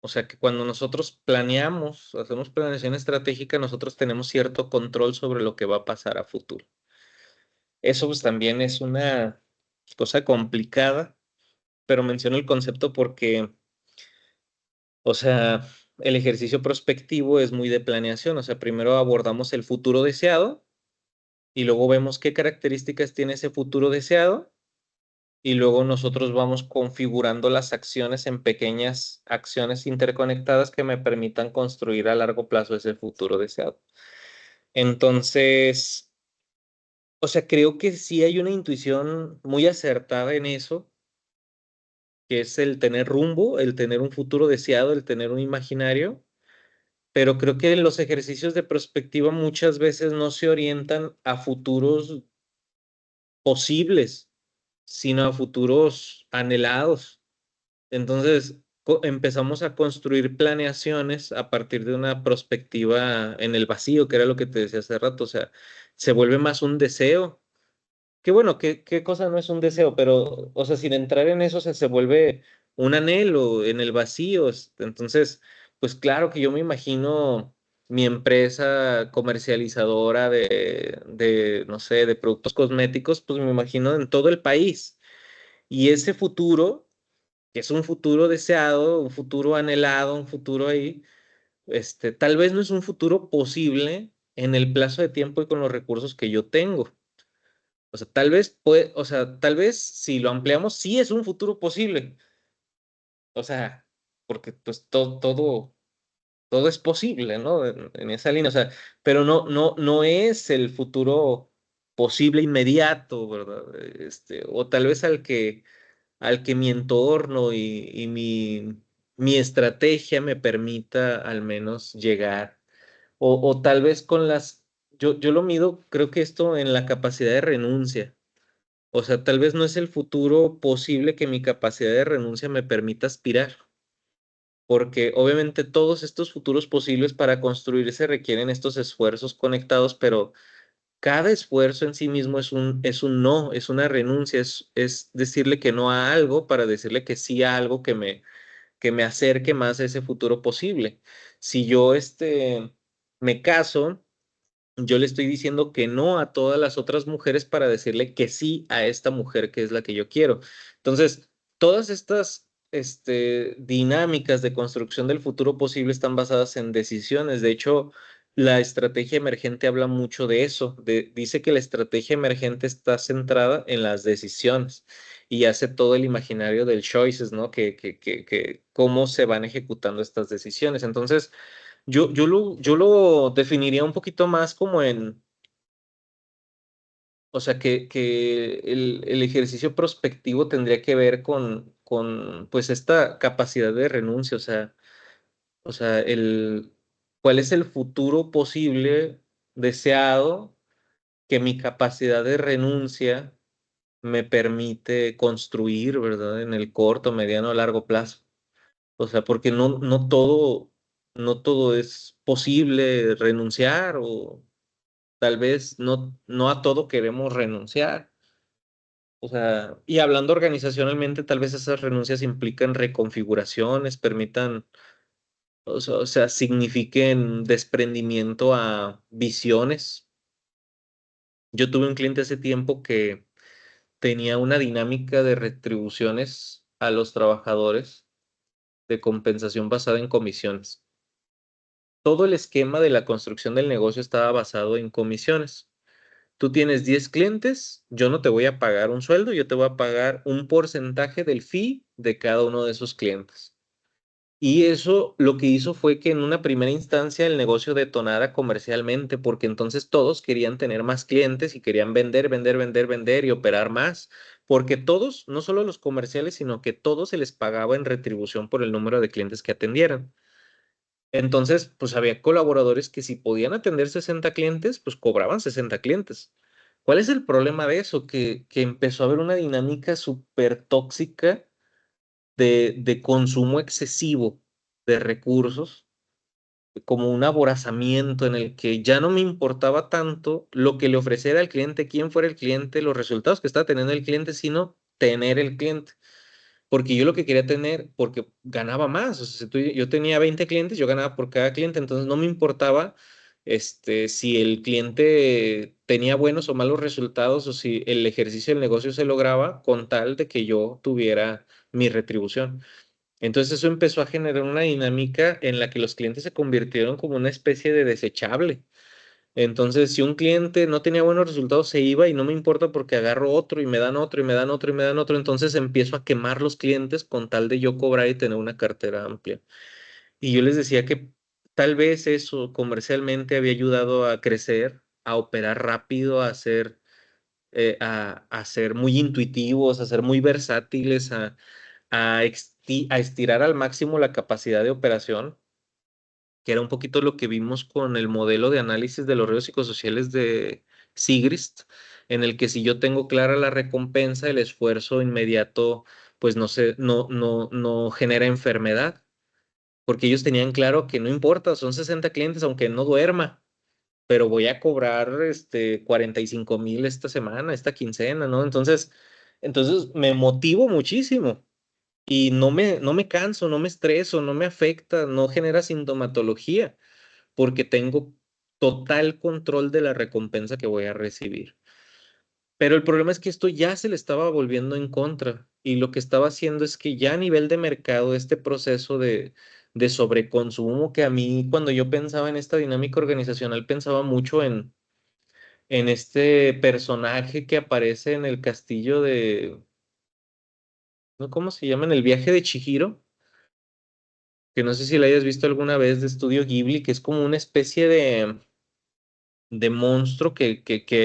O sea, que cuando nosotros planeamos, hacemos planeación estratégica, nosotros tenemos cierto control sobre lo que va a pasar a futuro. Eso pues también es una cosa complicada, pero menciono el concepto porque, o sea, el ejercicio prospectivo es muy de planeación, o sea, primero abordamos el futuro deseado y luego vemos qué características tiene ese futuro deseado y luego nosotros vamos configurando las acciones en pequeñas acciones interconectadas que me permitan construir a largo plazo ese futuro deseado. Entonces, o sea, creo que sí hay una intuición muy acertada en eso, que es el tener rumbo, el tener un futuro deseado, el tener un imaginario, pero creo que los ejercicios de prospectiva muchas veces no se orientan a futuros posibles, sino a futuros anhelados. Entonces, empezamos a construir planeaciones a partir de una perspectiva en el vacío, que era lo que te decía hace rato, o sea, se vuelve más un deseo. Qué bueno, qué cosa no es un deseo, pero, o sea, sin entrar en eso, o sea, se vuelve un anhelo en el vacío. Entonces, pues claro que yo me imagino. mi empresa comercializadora no sé, de productos cosméticos, pues me imagino en todo el país. Y ese futuro, que es un futuro deseado, un futuro anhelado, un futuro ahí, tal vez no es un futuro posible en el plazo de tiempo y con los recursos que yo tengo. O sea, tal vez puede, o sea, tal vez si lo ampliamos, sí es un futuro posible. O sea, porque pues todo es posible, ¿no? En esa línea, o sea, pero no es el futuro posible inmediato, ¿verdad? O tal vez al que mi entorno y mi estrategia me permita al menos llegar. O tal vez yo lo mido, creo que esto en la capacidad de renuncia. O sea, tal vez no es el futuro posible que mi capacidad de renuncia me permita aspirar, porque obviamente todos estos futuros posibles para construirse requieren estos esfuerzos conectados, pero cada esfuerzo en sí mismo es un no, es una renuncia, es decirle que no a algo para decirle que sí a algo que me acerque más a ese futuro posible. Si yo me caso, yo le estoy diciendo que no a todas las otras mujeres para decirle que sí a esta mujer que es la que yo quiero. Entonces, todas estas dinámicas de construcción del futuro posible están basadas en decisiones. De hecho, la estrategia emergente habla mucho de eso. Dice que la estrategia emergente está centrada en las decisiones y hace todo el imaginario del choices, ¿no? Que cómo se van ejecutando estas decisiones. Entonces, yo lo definiría un poquito más como o sea, que el ejercicio prospectivo tendría que ver con pues, esta capacidad de renuncia, o sea, cuál es el futuro posible deseado que mi capacidad de renuncia me permite construir, ¿verdad? En el corto, mediano, largo plazo. O sea, porque no todo es posible renunciar o tal vez no a todo queremos renunciar. O sea, y hablando organizacionalmente, tal vez esas renuncias implican reconfiguraciones, permitan, o sea, signifiquen desprendimiento a visiones. Yo tuve un cliente hace tiempo que tenía una dinámica de retribuciones a los trabajadores de compensación basada en comisiones. Todo el esquema de la construcción del negocio estaba basado en comisiones. Tú tienes 10 clientes, yo no te voy a pagar un sueldo, yo te voy a pagar un porcentaje del fee de cada uno de esos clientes. Y eso lo que hizo fue que en una primera instancia el negocio detonara comercialmente, porque entonces todos querían tener más clientes y querían vender, vender, vender, vender y operar más, porque todos, no solo los comerciales, sino que todos se les pagaba en retribución por el número de clientes que atendieran. Entonces, pues había colaboradores que si podían atender 60 clientes, pues cobraban 60 clientes. ¿Cuál es el problema de eso? Que empezó a haber una dinámica súper tóxica de consumo excesivo de recursos, como un aborazamiento en el que ya no me importaba tanto lo que le ofreciera al cliente, quién fuera el cliente, los resultados que estaba teniendo el cliente, sino tener el cliente. Porque yo lo que quería tener, porque ganaba más, o sea, si yo tenía 20 clientes, yo ganaba por cada cliente, entonces no me importaba si el cliente tenía buenos o malos resultados o si el ejercicio del negocio se lograba con tal de que yo tuviera mi retribución. Entonces eso empezó a generar una dinámica en la que los clientes se convirtieron como una especie de desechable. Entonces, si un cliente no tenía buenos resultados, se iba y no me importa porque agarro otro y me dan otro y me dan otro y me dan otro. Entonces empiezo a quemar los clientes con tal de yo cobrar y tener una cartera amplia. Y yo les decía que tal vez eso comercialmente había ayudado a crecer, a operar rápido, a ser muy intuitivos, a ser muy versátiles, a estirar al máximo la capacidad de operación, que era un poquito lo que vimos con el modelo de análisis de los riesgos psicosociales de Sigrist, en el que si yo tengo clara la recompensa, el esfuerzo inmediato, pues no genera enfermedad, porque ellos tenían claro que no importa, son 60 clientes, aunque no duerma, pero voy a cobrar 45,000 esta semana, esta quincena, ¿no? Entonces me motivo muchísimo. Y no me canso, no me estreso, no me afecta, no genera sintomatología, porque tengo total control de la recompensa que voy a recibir. Pero el problema es que esto ya se le estaba volviendo en contra y lo que estaba haciendo es que ya a nivel de mercado este proceso de sobreconsumo que a mí cuando yo pensaba en esta dinámica organizacional pensaba mucho en este personaje que aparece en el castillo de, ¿no? ¿Cómo se llama? En el viaje de Chihiro, que no sé si lo hayas visto alguna vez de Estudio Ghibli, que es como una especie de monstruo que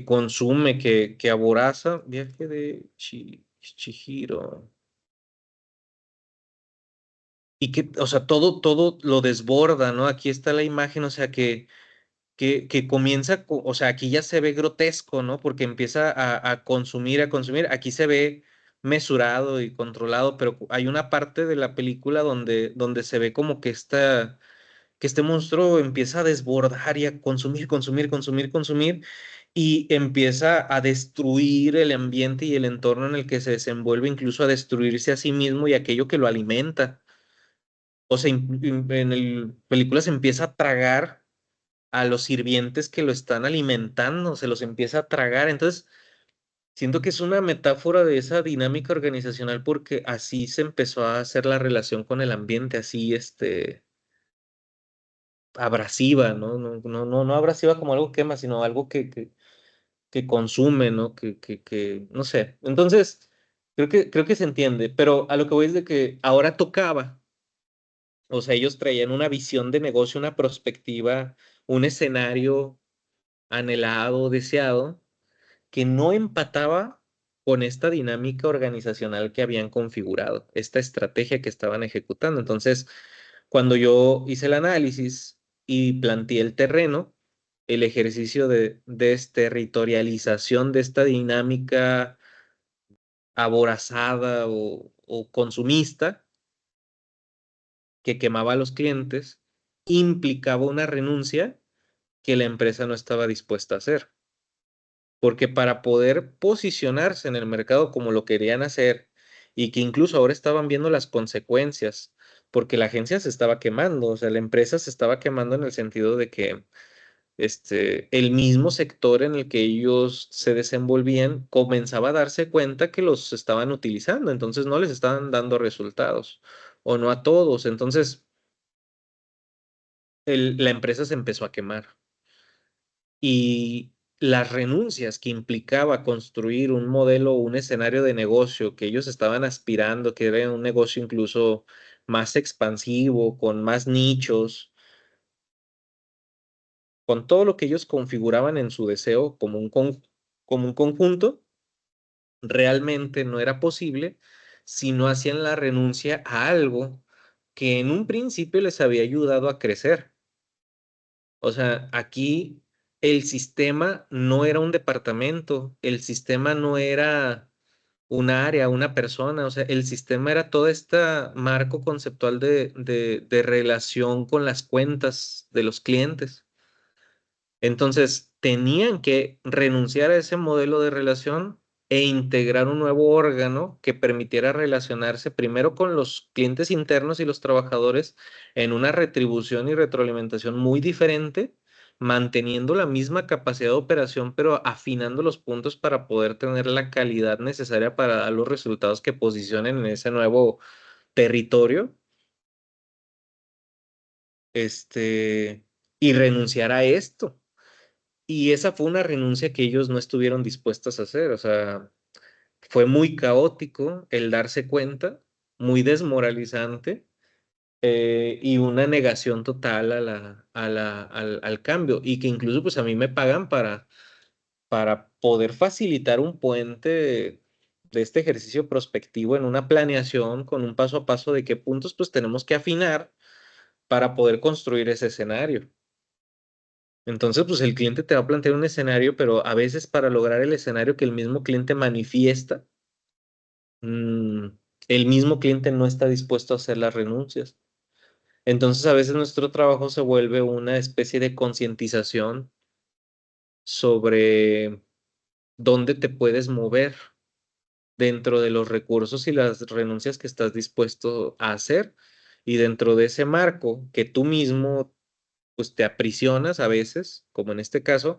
consume, que aboraza. Viaje de Chihiro. Y que, o sea, todo lo desborda, ¿no? Aquí está la imagen, o sea, que comienza, o sea, aquí ya se ve grotesco, ¿no? Porque empieza a consumir, a consumir. Aquí se ve mesurado y controlado, pero hay una parte de la película donde se ve como que este monstruo empieza a desbordar y a consumir, consumir, consumir, consumir, y empieza a destruir el ambiente y el entorno en el que se desenvuelve, incluso a destruirse a sí mismo y aquello que lo alimenta. O sea, en el película se empieza a tragar a los sirvientes que lo están alimentando, se los empieza a tragar. Entonces, siento que es una metáfora de esa dinámica organizacional porque así se empezó a hacer la relación con el ambiente, así, abrasiva, ¿no? No abrasiva como algo que quema, sino algo que consume, ¿no? No sé. Entonces, creo que se entiende, pero a lo que voy es de que ahora tocaba. O sea, ellos traían una visión de negocio, una perspectiva, un escenario anhelado, deseado, que no empataba con esta dinámica organizacional que habían configurado, esta estrategia que estaban ejecutando. Entonces, cuando yo hice el análisis y planteé el terreno, el ejercicio de desterritorialización de esta dinámica aborazada o consumista que quemaba a los clientes, implicaba una renuncia que la empresa no estaba dispuesta a hacer. Porque para poder posicionarse en el mercado como lo querían hacer y que incluso ahora estaban viendo las consecuencias, porque la agencia se estaba quemando, o sea, la empresa se estaba quemando en el sentido de que el mismo sector en el que ellos se desenvolvían comenzaba a darse cuenta que los estaban utilizando, entonces no les estaban dando resultados o no a todos, entonces la empresa se empezó a quemar. Y las renuncias que implicaba construir un modelo o un escenario de negocio que ellos estaban aspirando, que era un negocio incluso más expansivo, con más nichos, con todo lo que ellos configuraban en su deseo como como un conjunto, realmente no era posible si no hacían la renuncia a algo que en un principio les había ayudado a crecer. O sea, aquí el sistema no era un departamento, el sistema no era un área, una persona, o sea, el sistema era todo este marco conceptual de relación con las cuentas de los clientes. Entonces, tenían que renunciar a ese modelo de relación e integrar un nuevo órgano que permitiera relacionarse primero con los clientes internos y los trabajadores en una retribución y retroalimentación muy diferente, manteniendo la misma capacidad de operación, pero afinando los puntos para poder tener la calidad necesaria para dar los resultados que posicionen en ese nuevo territorio, y renunciar a esto. Y esa fue una renuncia que ellos no estuvieron dispuestos a hacer, o sea, fue muy caótico el darse cuenta, muy desmoralizante, y una negación total al cambio, y que incluso pues a mí me pagan para poder facilitar un puente de este ejercicio prospectivo en una planeación con un paso a paso de qué puntos pues tenemos que afinar para poder construir ese escenario. Entonces, pues el cliente te va a plantear un escenario, pero a veces para lograr el escenario que el mismo cliente manifiesta, mm, el mismo cliente no está dispuesto a hacer las renuncias. Entonces, a veces nuestro trabajo se vuelve una especie de concientización sobre dónde te puedes mover dentro de los recursos y las renuncias que estás dispuesto a hacer. Y dentro de ese marco que tú mismo pues te aprisionas a veces, como en este caso,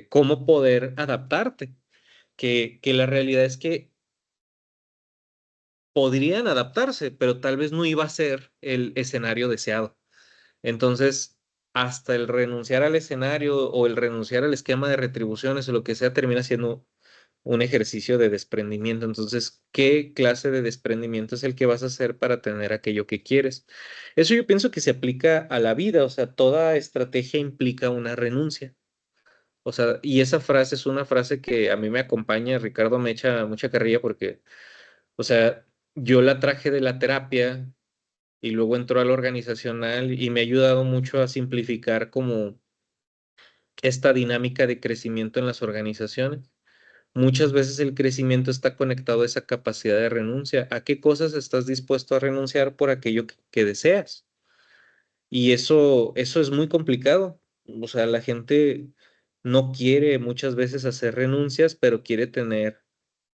cómo poder adaptarte. Que la realidad es que podrían adaptarse, pero tal vez no iba a ser el escenario deseado. Entonces, hasta el renunciar al escenario o el renunciar al esquema de retribuciones o lo que sea, termina siendo un ejercicio de desprendimiento. Entonces, ¿qué clase de desprendimiento es el que vas a hacer para tener aquello que quieres? Eso yo pienso que se aplica a la vida, o sea, toda estrategia implica una renuncia. O sea, y esa frase es una frase que a mí me acompaña, Ricardo me echa mucha carrilla porque, o sea, yo la traje de la terapia y luego entró a la organizacional y me ha ayudado mucho a simplificar como esta dinámica de crecimiento en las organizaciones. Muchas veces el crecimiento está conectado a esa capacidad de renuncia. ¿A qué cosas estás dispuesto a renunciar por aquello que deseas? Y eso es muy complicado. O sea, la gente no quiere muchas veces hacer renuncias, pero quiere tener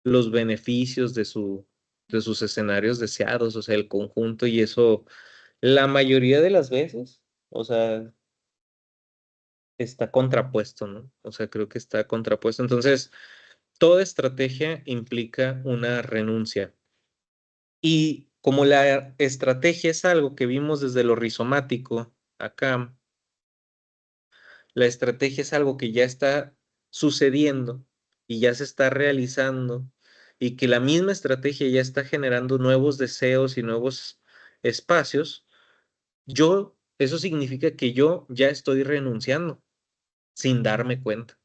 los beneficios de sus escenarios deseados, o sea, el conjunto, y eso la mayoría de las veces, o sea, está contrapuesto, ¿no? O sea, creo que está contrapuesto. Entonces, toda estrategia implica una renuncia. Y como la estrategia es algo que vimos desde lo rizomático acá, la estrategia es algo que ya está sucediendo y ya se está realizando y que la misma estrategia ya está generando nuevos deseos y nuevos espacios. Eso significa que yo ya estoy renunciando sin darme cuenta.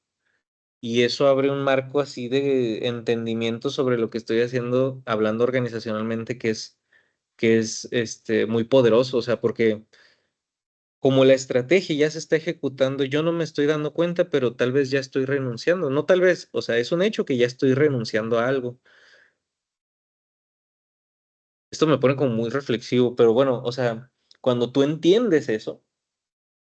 Y eso abre un marco así de entendimiento sobre lo que estoy haciendo, hablando organizacionalmente, que es muy poderoso. O sea, porque como la estrategia ya se está ejecutando, yo no me estoy dando cuenta, pero tal vez ya estoy renunciando. No tal vez, o sea, es un hecho que ya estoy renunciando a algo. Esto me pone como muy reflexivo, pero bueno, o sea, cuando tú entiendes eso,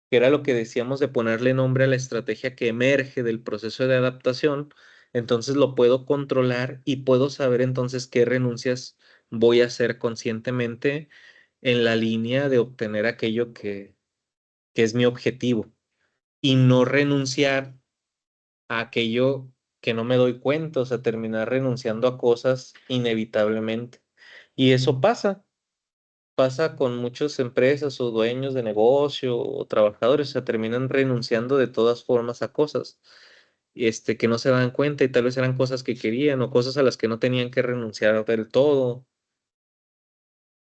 que era lo que decíamos de ponerle nombre a la estrategia que emerge del proceso de adaptación, entonces lo puedo controlar y puedo saber entonces qué renuncias voy a hacer conscientemente en la línea de obtener aquello que es mi objetivo y no renunciar a aquello que no me doy cuenta, o sea, terminar renunciando a cosas inevitablemente. Y eso pasa con muchas empresas o dueños de negocio o trabajadores, o sea, terminan renunciando de todas formas a cosas, que no se dan cuenta y tal vez eran cosas que querían o cosas a las que no tenían que renunciar del todo.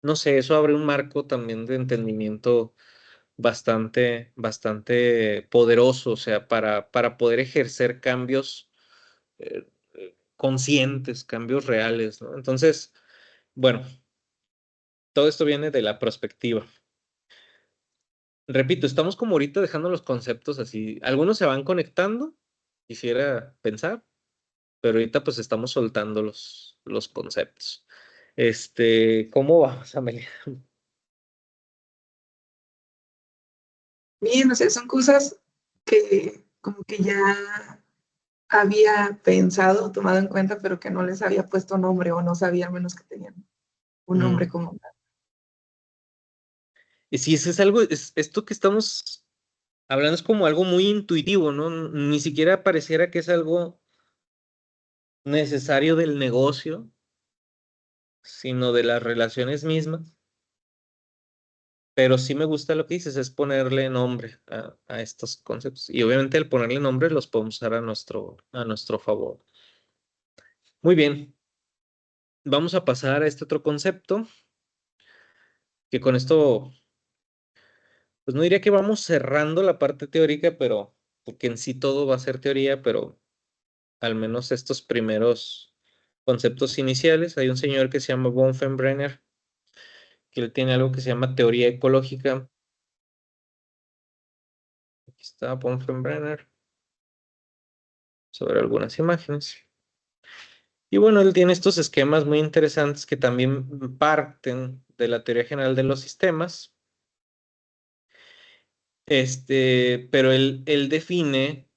No sé, eso abre un marco también de entendimiento bastante poderoso, o sea, para poder ejercer cambios conscientes, cambios reales, ¿no? Entonces, bueno, todo esto viene de la perspectiva. Repito, estamos como ahorita dejando los conceptos así. Algunos se van conectando, quisiera pensar, pero ahorita pues estamos soltando los conceptos. ¿Cómo vamos, Amelia? Bien, o sea, son cosas que como que ya había pensado, tomado en cuenta, pero que no les había puesto nombre o no sabía al menos que tenían un nombre Mm. como tal. Y si eso es algo, esto que estamos hablando es como algo muy intuitivo, ¿no? Ni siquiera pareciera que es algo necesario del negocio, sino de las relaciones mismas. Pero sí me gusta lo que dices, es ponerle nombre a estos conceptos. Y obviamente al ponerle nombre los podemos usar a nuestro favor. Muy bien, vamos a pasar a este otro concepto, que con esto, pues no diría que vamos cerrando la parte teórica, pero porque en sí todo va a ser teoría, pero al menos estos primeros conceptos iniciales. Hay un señor que se llama Bonfenbrenner, que él tiene algo que se llama teoría ecológica. Aquí está Bonfenbrenner sobre algunas imágenes. Y bueno, él tiene estos esquemas muy interesantes que también parten de la teoría general de los sistemas. Pero él define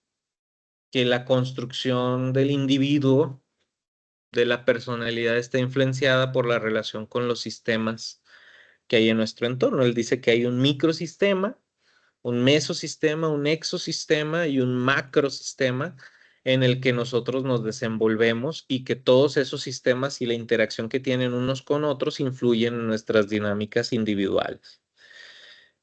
que la construcción del individuo, de la personalidad, está influenciada por la relación con los sistemas que hay en nuestro entorno. Él dice que hay un microsistema, un mesosistema, un exosistema y un macrosistema en el que nosotros nos desenvolvemos y que todos esos sistemas y la interacción que tienen unos con otros influyen en nuestras dinámicas individuales.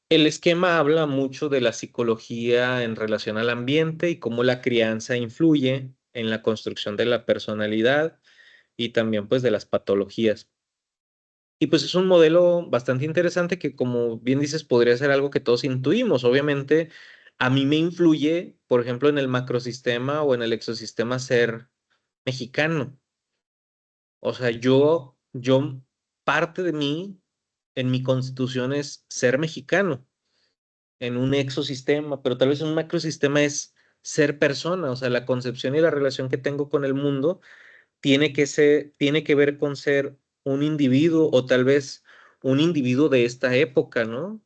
El esquema habla mucho de la psicología en relación al ambiente y cómo la crianza influye en la construcción de la personalidad y también pues de las patologías. Y pues es un modelo bastante interesante que, como bien dices, podría ser algo que todos intuimos. Obviamente, a mí me influye, por ejemplo, en el macrosistema o en el exosistema ser mexicano. O sea, parte de mí, en mi constitución es ser mexicano, en un exosistema, pero tal vez en un macrosistema es ser persona. O sea, la concepción y la relación que tengo con el mundo tiene que ver con ser un individuo o tal vez un individuo de esta época, ¿no?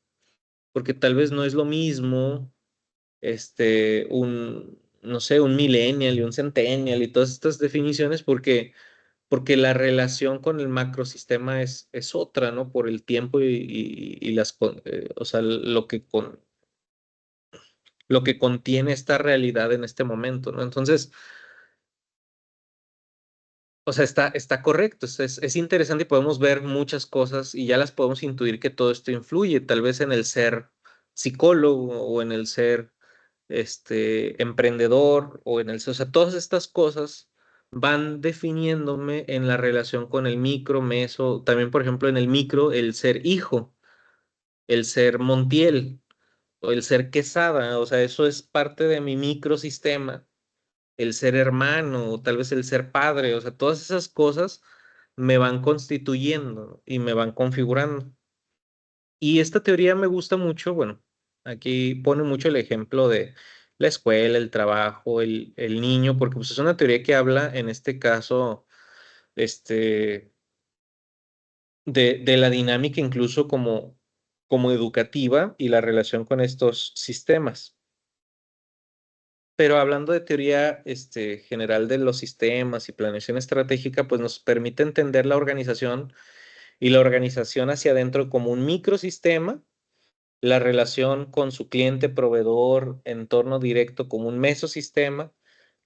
Porque tal vez no es lo mismo, no sé, un millennial y un centennial y todas estas definiciones porque la relación con el macrosistema es otra, ¿no? Por el tiempo y o sea, lo que contiene esta realidad en este momento, ¿no? Entonces, o sea, está correcto, es interesante y podemos ver muchas cosas y ya las podemos intuir que todo esto influye, tal vez en el ser psicólogo o en el ser emprendedor o en o sea, todas estas cosas van definiéndome en la relación con el micro, meso, también por ejemplo en el micro, el ser hijo, el ser Montiel o el ser Quesada, o sea, eso es parte de mi microsistema, el ser hermano, o tal vez el ser padre, o sea, todas esas cosas me van constituyendo y me van configurando. Y esta teoría me gusta mucho, bueno, aquí pone mucho el ejemplo de la escuela, el trabajo, el niño, porque pues, es una teoría que habla, en este caso, este, de la dinámica incluso como educativa y la relación con estos sistemas. Pero hablando de teoría general de los sistemas y planeación estratégica, pues nos permite entender la organización y la organización hacia adentro como un microsistema, la relación con su cliente, proveedor, entorno directo como un mesosistema,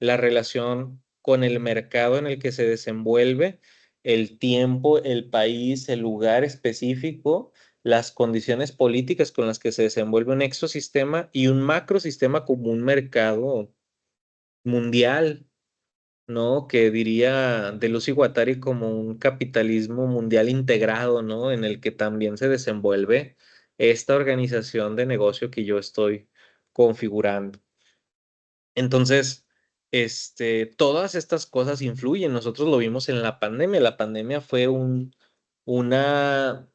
la relación con el mercado en el que se desenvuelve, el tiempo, el país, el lugar específico, las condiciones políticas con las que se desenvuelve un exosistema y un macrosistema como un mercado mundial, ¿no? Que diría Deleuze y Guattari como un capitalismo mundial integrado, ¿no? En el que también se desenvuelve esta organización de negocio que yo estoy configurando. Entonces, todas estas cosas influyen. Nosotros lo vimos en la pandemia. La pandemia fue una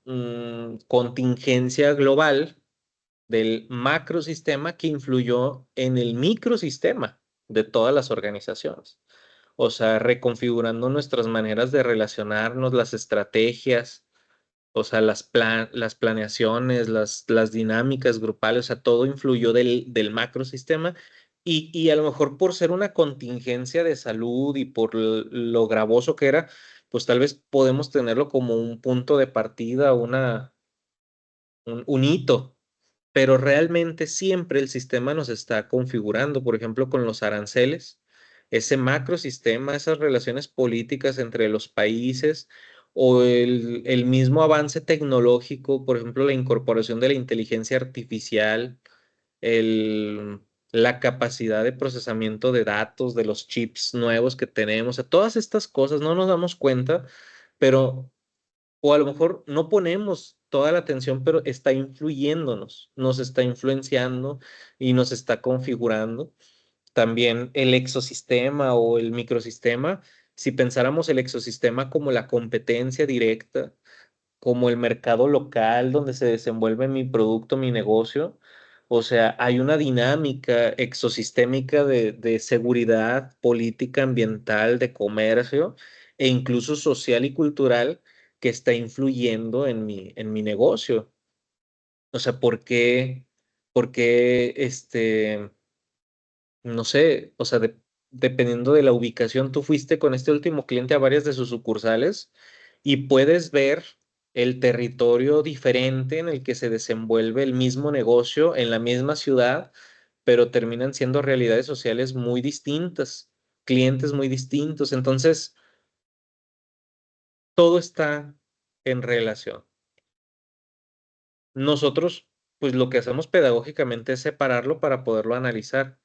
contingencia global del macrosistema que influyó en el microsistema de todas las organizaciones. O sea, reconfigurando nuestras maneras de relacionarnos, las estrategias, o sea, las planeaciones, las dinámicas grupales, o sea, todo influyó del macrosistema y a lo mejor por ser una contingencia de salud y por lo gravoso que era, pues tal vez podemos tenerlo como un punto de partida, un hito, pero realmente siempre el sistema nos está configurando, por ejemplo, con los aranceles, ese macrosistema, esas relaciones políticas entre los países o el mismo avance tecnológico, por ejemplo, la incorporación de la inteligencia artificial, el, la capacidad de procesamiento de datos, de los chips nuevos que tenemos, o sea, todas estas cosas no nos damos cuenta, pero o a lo mejor no ponemos toda la atención, pero está influyéndonos, nos está influenciando y nos está configurando. También el exosistema o el microsistema, si pensáramos el exosistema como la competencia directa, como el mercado local donde se desenvuelve mi producto, mi negocio. O sea, hay una dinámica exosistémica de seguridad política, ambiental, de comercio e incluso social y cultural que está influyendo en mi negocio. O sea, por qué no sé, o sea, dependiendo de la ubicación, tú fuiste con este último cliente a varias de sus sucursales y puedes ver el territorio diferente en el que se desenvuelve el mismo negocio en la misma ciudad, pero terminan siendo realidades sociales muy distintas, clientes muy distintos. Entonces, todo está en relación. Nosotros, pues lo que hacemos pedagógicamente es separarlo para poderlo analizar,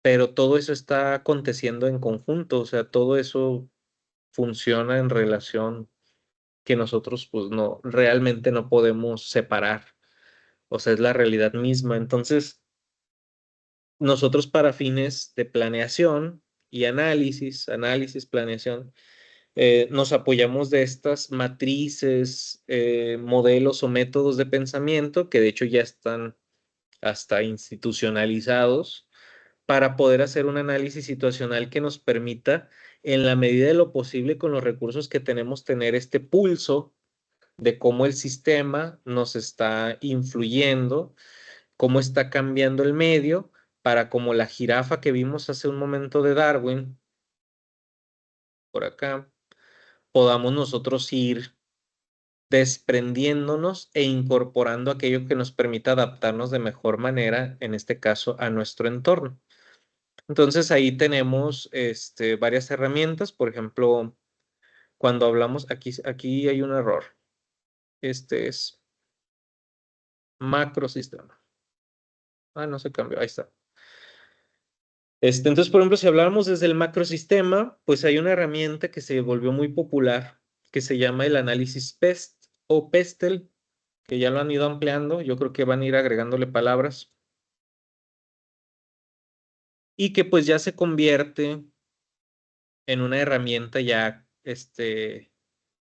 pero todo eso está aconteciendo en conjunto, o sea, todo eso funciona en relación que nosotros pues no, realmente no podemos separar, o sea, es la realidad misma. Entonces, nosotros para fines de planeación y análisis, planeación, nos apoyamos de estas matrices, modelos o métodos de pensamiento que de hecho ya están hasta institucionalizados para poder hacer un análisis situacional que nos permita, en la medida de lo posible con los recursos que tenemos, tener este pulso de cómo el sistema nos está influyendo, cómo está cambiando el medio, para como la jirafa que vimos hace un momento de Darwin, por acá, podamos nosotros ir desprendiéndonos e incorporando aquello que nos permita adaptarnos de mejor manera, en este caso, a nuestro entorno. Entonces ahí tenemos varias herramientas, por ejemplo, cuando hablamos, aquí hay un error. Este es macrosistema. Ah, no se cambió, ahí está. Entonces, por ejemplo, si habláramos desde el macrosistema, pues hay una herramienta que se volvió muy popular, que se llama el análisis PEST o PESTEL, que ya lo han ido ampliando, yo creo que van a ir agregándole palabras, y que pues ya se convierte en una herramienta ya,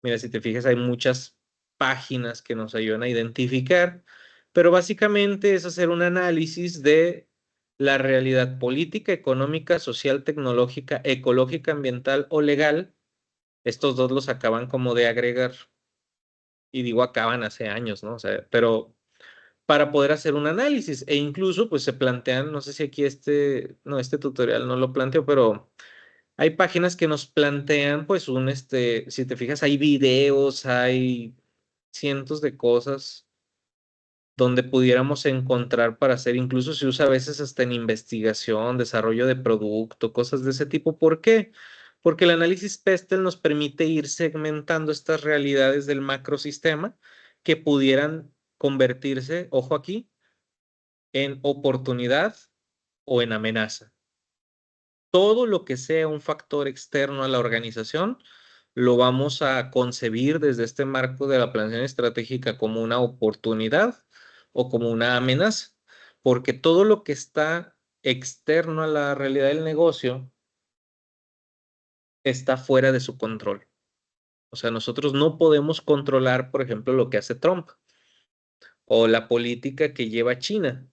mira, si te fijas, hay muchas páginas que nos ayudan a identificar, pero básicamente es hacer un análisis de la realidad política, económica, social, tecnológica, ecológica, ambiental o legal. Estos dos los acaban como de agregar, y digo acaban hace años, ¿no? O sea, pero para poder hacer un análisis e incluso pues se plantean, no sé si aquí no, este tutorial no lo planteo, pero hay páginas que nos plantean, pues, si te fijas, hay videos, hay cientos de cosas donde pudiéramos encontrar para hacer, incluso se usa a veces hasta en investigación, desarrollo de producto, cosas de ese tipo. ¿Por qué? Porque el análisis PESTEL nos permite ir segmentando estas realidades del macrosistema que pudieran convertirse, ojo aquí, en oportunidad o en amenaza. Todo lo que sea un factor externo a la organización, lo vamos a concebir desde este marco de la planeación estratégica como una oportunidad o como una amenaza, porque todo lo que está externo a la realidad del negocio está fuera de su control. O sea, nosotros no podemos controlar, por ejemplo, lo que hace Trump o la política que lleva China,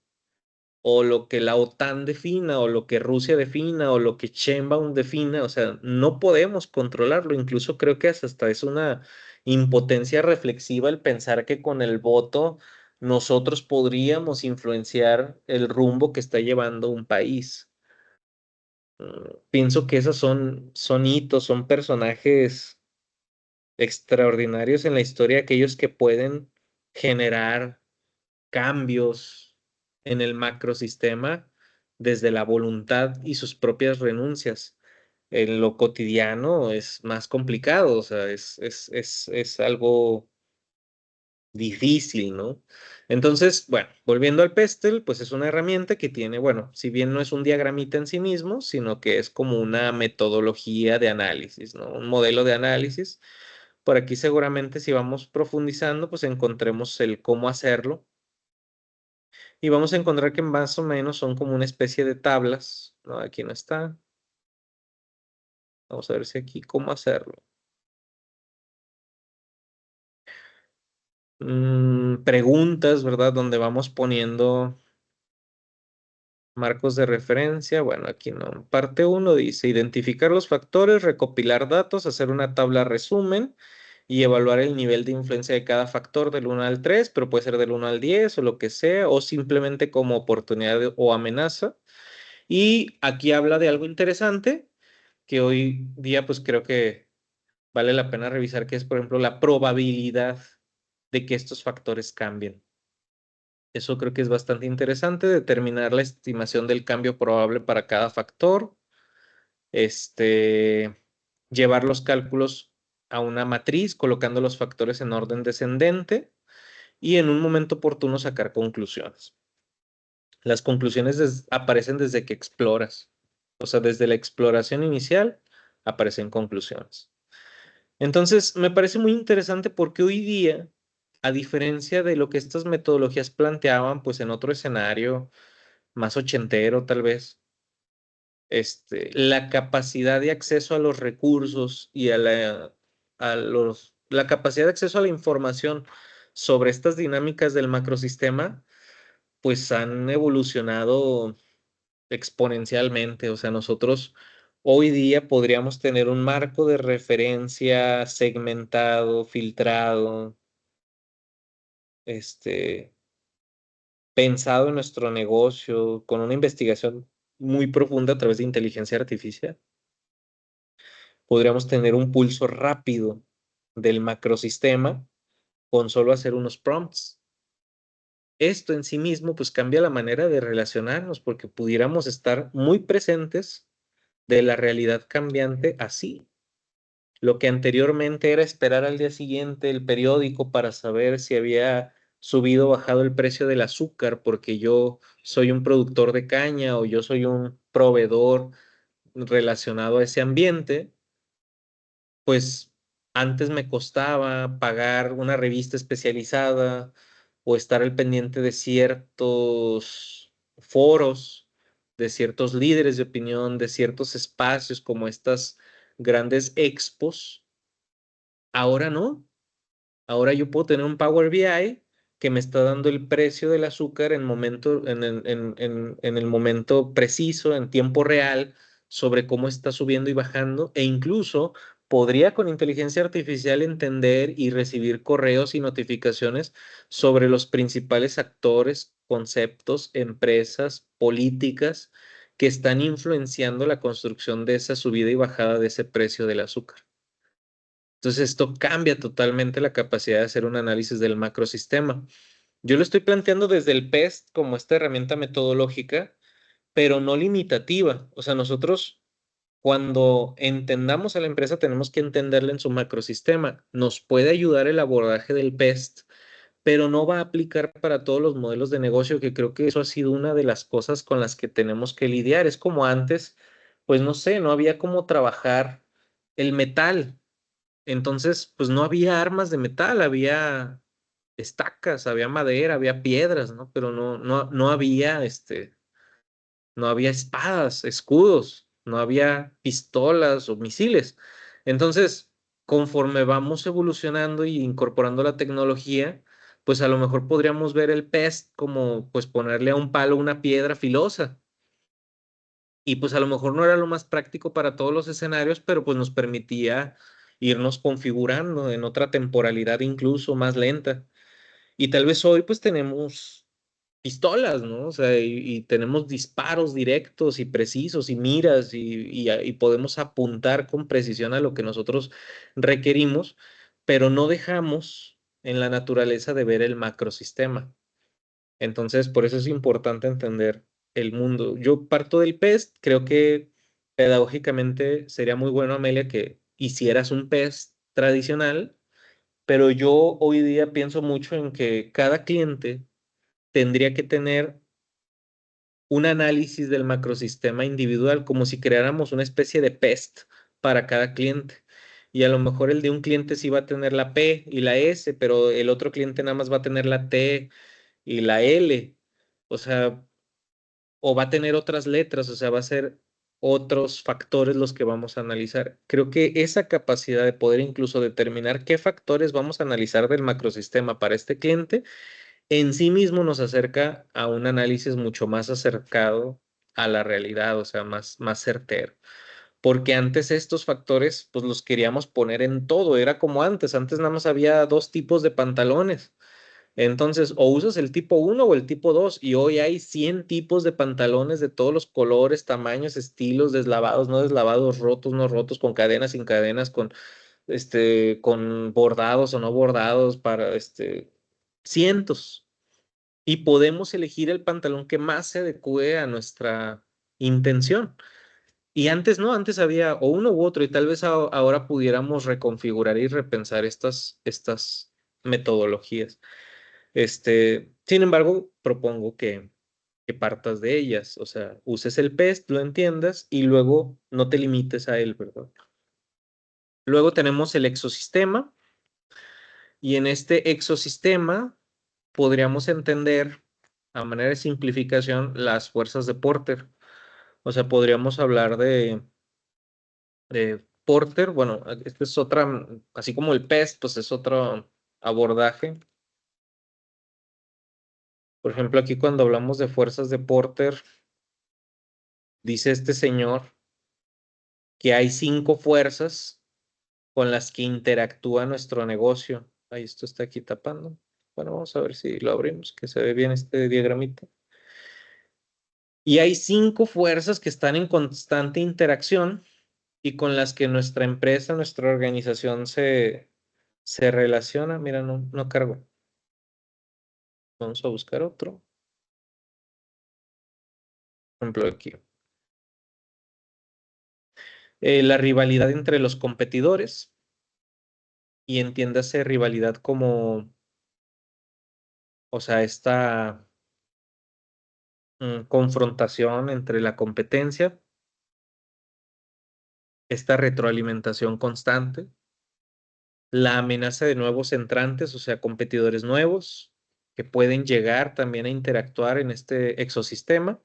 o lo que la OTAN defina, o lo que Rusia defina, o lo que Sheinbaum defina, o sea, no podemos controlarlo. Incluso creo que hasta es una impotencia reflexiva el pensar que con el voto nosotros podríamos influenciar el rumbo que está llevando un país. Pienso que esos son hitos, son personajes extraordinarios en la historia, aquellos que pueden generar cambios en el macrosistema desde la voluntad y sus propias renuncias. En lo cotidiano es más complicado, o sea, es algo difícil, ¿no? Entonces, bueno, volviendo al Pestel, pues es una herramienta que tiene, bueno, si bien no es un diagramita en sí mismo, sino que es como una metodología de análisis, ¿no? Un modelo de análisis. Por aquí seguramente si vamos profundizando, pues encontremos el cómo hacerlo y vamos a encontrar que más o menos son como una especie de tablas, ¿no? Aquí no está. Vamos a ver si aquí cómo hacerlo. Preguntas, ¿verdad? Donde vamos poniendo marcos de referencia. Bueno, aquí no. Parte uno dice identificar los factores, recopilar datos, hacer una tabla resumen y evaluar el nivel de influencia de cada factor del 1 al 3, pero puede ser del 1 al 10 o lo que sea, o simplemente como oportunidad o amenaza. Y aquí habla de algo interesante que hoy día pues creo que vale la pena revisar, que es, por ejemplo, la probabilidad de que estos factores cambien. Eso creo que es bastante interesante, determinar la estimación del cambio probable para cada factor, llevar los cálculos a una matriz, colocando los factores en orden descendente y en un momento oportuno sacar conclusiones. Las conclusiones aparecen desde que exploras, o sea, desde la exploración inicial aparecen conclusiones. Entonces, me parece muy interesante porque hoy día, a diferencia de lo que estas metodologías planteaban, pues en otro escenario más ochentero tal vez, la capacidad de acceso a los recursos y la capacidad de acceso a la información sobre estas dinámicas del macrosistema, pues han evolucionado exponencialmente. O sea, nosotros hoy día podríamos tener un marco de referencia segmentado, filtrado, este, pensado en nuestro negocio, con una investigación muy profunda a través de inteligencia artificial. Podríamos tener un pulso rápido del macrosistema con solo hacer unos prompts. Esto en sí mismo pues cambia la manera de relacionarnos porque pudiéramos estar muy presentes de la realidad cambiante así. Lo que anteriormente era esperar al día siguiente el periódico para saber si había subido o bajado el precio del azúcar porque yo soy un productor de caña o yo soy un proveedor relacionado a ese ambiente, pues antes me costaba pagar una revista especializada o estar al pendiente de ciertos foros, de ciertos líderes de opinión, de ciertos espacios como estas grandes expos. Ahora no. Ahora yo puedo tener un Power BI que me está dando el precio del azúcar en el momento preciso, en tiempo real, sobre cómo está subiendo y bajando, e incluso podría con inteligencia artificial entender y recibir correos y notificaciones sobre los principales actores, conceptos, empresas, políticas que están influenciando la construcción de esa subida y bajada de ese precio del azúcar. Entonces, esto cambia totalmente la capacidad de hacer un análisis del macrosistema. Yo lo estoy planteando desde el PEST como esta herramienta metodológica, pero no limitativa. O sea, nosotros cuando entendamos a la empresa tenemos que entenderla en su macrosistema. Nos puede ayudar el abordaje del PEST, pero no va a aplicar para todos los modelos de negocio, que creo que eso ha sido una de las cosas con las que tenemos que lidiar. Es como antes, pues no sé, no había cómo trabajar el metal. Entonces, pues no había armas de metal, había estacas, había madera, había piedras, ¿no? Pero no había, no había espadas, escudos, no había pistolas o misiles. Entonces, conforme vamos evolucionando y incorporando la tecnología, pues a lo mejor podríamos ver el PEST como, pues ponerle a un palo una piedra filosa. Y pues a lo mejor no era lo más práctico para todos los escenarios, pero pues nos permitía irnos configurando en otra temporalidad incluso más lenta. Y tal vez hoy pues tenemos pistolas, ¿no? O sea, y tenemos disparos directos y precisos y miras y podemos apuntar con precisión a lo que nosotros requerimos, pero no dejamos en la naturaleza de ver el macrosistema. Entonces, por eso es importante entender el mundo. Yo parto del PEST, creo que pedagógicamente sería muy bueno, Amelia, que hicieras un PEST tradicional, pero yo hoy día pienso mucho en que cada cliente tendría que tener un análisis del macrosistema individual, como si creáramos una especie de PEST para cada cliente. Y a lo mejor el de un cliente sí va a tener la P y la S, pero el otro cliente nada más va a tener la T y la L. O sea, o va a tener otras letras, o sea, va a ser otros factores los que vamos a analizar. Creo que esa capacidad de poder incluso determinar qué factores vamos a analizar del macrosistema para este cliente, en sí mismo nos acerca a un análisis mucho más acercado a la realidad, o sea, más certero. Porque antes estos factores, pues los queríamos poner en todo, era como antes nada más había dos tipos de pantalones. Entonces, o usas el tipo uno o el tipo 2 y hoy hay 100 tipos de pantalones de todos los colores, tamaños, estilos, deslavados, no deslavados, rotos, no rotos, con cadenas, sin cadenas, con... con bordados o no bordados, para cientos. Y podemos elegir el pantalón que más se adecue a nuestra intención. Y antes no, antes había o uno u otro, y tal vez ahora pudiéramos reconfigurar y repensar estas metodologías. Sin embargo, propongo que partas de ellas, o sea, uses el PEST, lo entiendas y luego no te limites a él, ¿verdad? Luego tenemos el exosistema, y en este exosistema podríamos entender, a manera de simplificación, las fuerzas de Porter. O sea, podríamos hablar de Porter. Bueno, esta es otra, así como el PEST, pues es otro abordaje. Por ejemplo, aquí cuando hablamos de fuerzas de Porter, dice este señor que hay 5 fuerzas con las que interactúa nuestro negocio. Ahí esto está aquí tapando. Bueno, vamos a ver si lo abrimos, que se ve bien este diagramita. Y hay 5 fuerzas que están en constante interacción y con las que nuestra empresa, nuestra organización se relaciona. Mira, no cargo. Vamos a buscar otro. Por ejemplo, aquí. La rivalidad entre los competidores, y entiéndase rivalidad como, o sea, esta confrontación entre la competencia, esta retroalimentación constante, la amenaza de nuevos entrantes, o sea, competidores nuevos que pueden llegar también a interactuar en este ecosistema,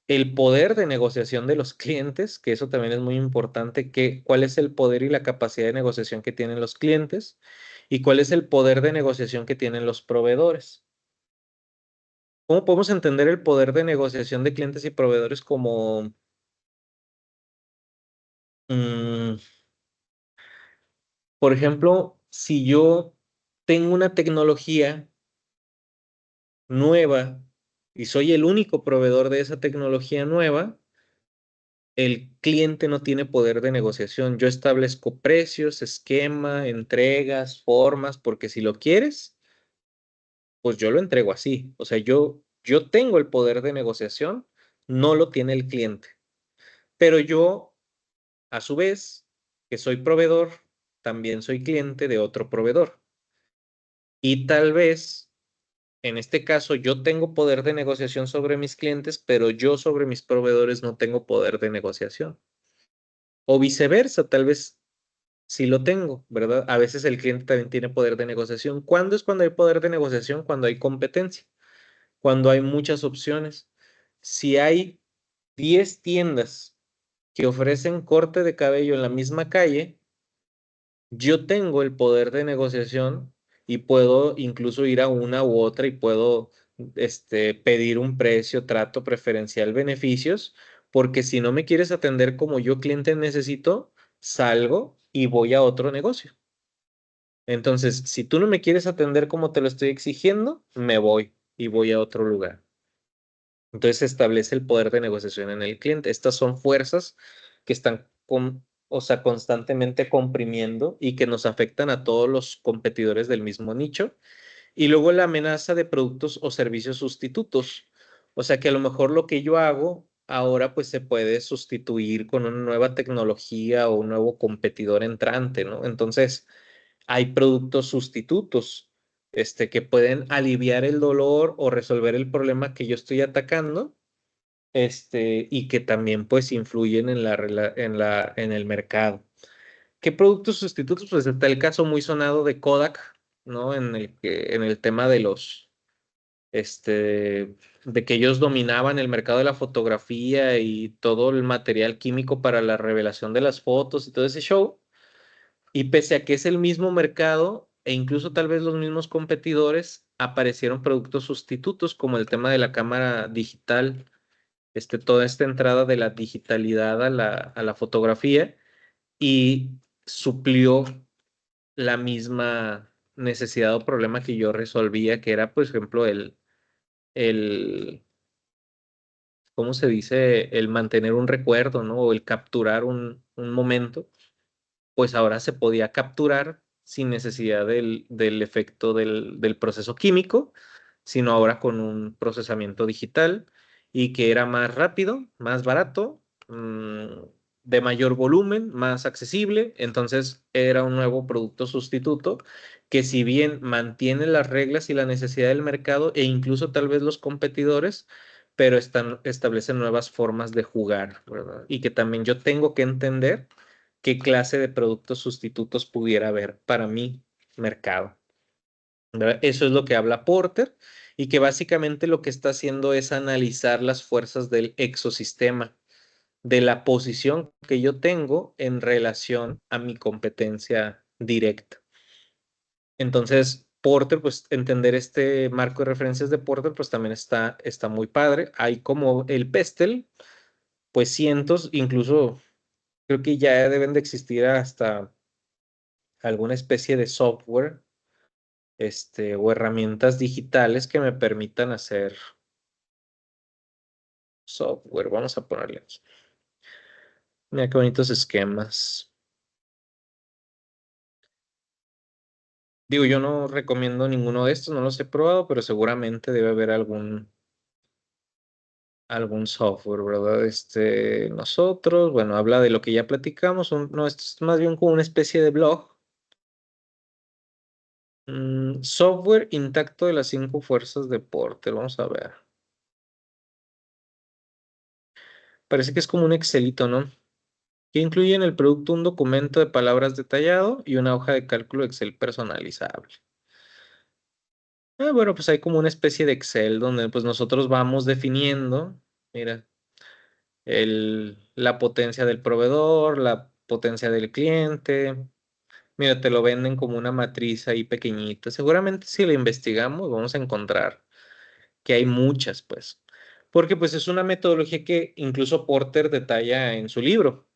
el poder de negociación de los clientes, que eso también es muy importante, cuál es el poder y la capacidad de negociación que tienen los clientes y cuál es el poder de negociación que tienen los proveedores. ¿Cómo podemos entender el poder de negociación de clientes y proveedores como, mm, por ejemplo, si yo tengo una tecnología nueva y soy el único proveedor de esa tecnología nueva, el cliente no tiene poder de negociación. Yo establezco precios, esquema, entregas, formas, porque si lo quieres, pues yo lo entrego así. O sea, yo tengo el poder de negociación, no lo tiene el cliente. Pero yo, a su vez, que soy proveedor, también soy cliente de otro proveedor. Y tal vez, en este caso, yo tengo poder de negociación sobre mis clientes, pero yo sobre mis proveedores no tengo poder de negociación. O viceversa, tal vez sí lo tengo, ¿verdad? A veces el cliente también tiene poder de negociación. ¿Cuándo es cuando hay poder de negociación? Cuando hay competencia, cuando hay muchas opciones. Si hay 10 tiendas que ofrecen corte de cabello en la misma calle, yo tengo el poder de negociación y puedo incluso ir a una u otra y puedo pedir un precio, trato preferencial, beneficios, porque si no me quieres atender como yo cliente necesito, salgo y voy a otro negocio. Entonces, si tú no me quieres atender como te lo estoy exigiendo, me voy y voy a otro lugar. Entonces se establece el poder de negociación en el cliente. Estas son fuerzas que están o sea, constantemente comprimiendo y que nos afectan a todos los competidores del mismo nicho. Y luego la amenaza de productos o servicios sustitutos. O sea, que a lo mejor lo que yo hago ahora pues se puede sustituir con una nueva tecnología o un nuevo competidor entrante, ¿no? Entonces, hay productos sustitutos, que pueden aliviar el dolor o resolver el problema que yo estoy atacando, y que también pues influyen en en el mercado. ¿Qué productos sustitutos? Pues está el caso muy sonado de Kodak, ¿no? En el tema de que ellos dominaban el mercado de la fotografía y todo el material químico para la revelación de las fotos y todo ese show. Y pese a que es el mismo mercado e incluso tal vez los mismos competidores, aparecieron productos sustitutos como el tema de la cámara digital, toda esta entrada de la digitalidad a la fotografía, y suplió la misma necesidad o problema que yo resolvía, que era, por ejemplo, el, ¿cómo se dice? El mantener un recuerdo, ¿no? O el capturar un momento. pues ahora se podía capturar sin necesidad del efecto del proceso químico, sino ahora con un procesamiento digital y que era más rápido, más barato, de mayor volumen, más accesible. Entonces era un nuevo producto sustituto que si bien mantiene las reglas y la necesidad del mercado e incluso tal vez los competidores, pero establecen nuevas formas de jugar, ¿verdad? Y que también yo tengo que entender qué clase de productos sustitutos pudiera haber para mi mercado, ¿verdad? Eso es lo que habla Porter y que básicamente lo que está haciendo es analizar las fuerzas del ecosistema, de la posición que yo tengo en relación a mi competencia directa. Entonces, Porter, pues entender este marco de referencias de Porter, pues también está muy padre. Hay como el Pestel, pues cientos, incluso creo que ya deben de existir hasta alguna especie de software, o herramientas digitales que me permitan hacer software. Vamos a ponerle aquí. Mira qué bonitos esquemas. Digo, yo no recomiendo ninguno de estos, no los he probado, pero seguramente debe haber algún software, ¿verdad? Nosotros, bueno, habla de lo que ya platicamos. No, esto es más bien como una especie de blog. Software intacto de las 5 fuerzas de Porter. Vamos a ver. Parece que es como un Excelito, ¿no? Que incluye en el producto un documento de palabras detallado y una hoja de cálculo Excel personalizable. Bueno, pues hay como una especie de Excel donde pues nosotros vamos definiendo, mira, la potencia del proveedor, la potencia del cliente. Mira, te lo venden como una matriz ahí pequeñita. Seguramente si la investigamos vamos a encontrar que hay muchas, pues. Porque pues es una metodología que incluso Porter detalla en su libro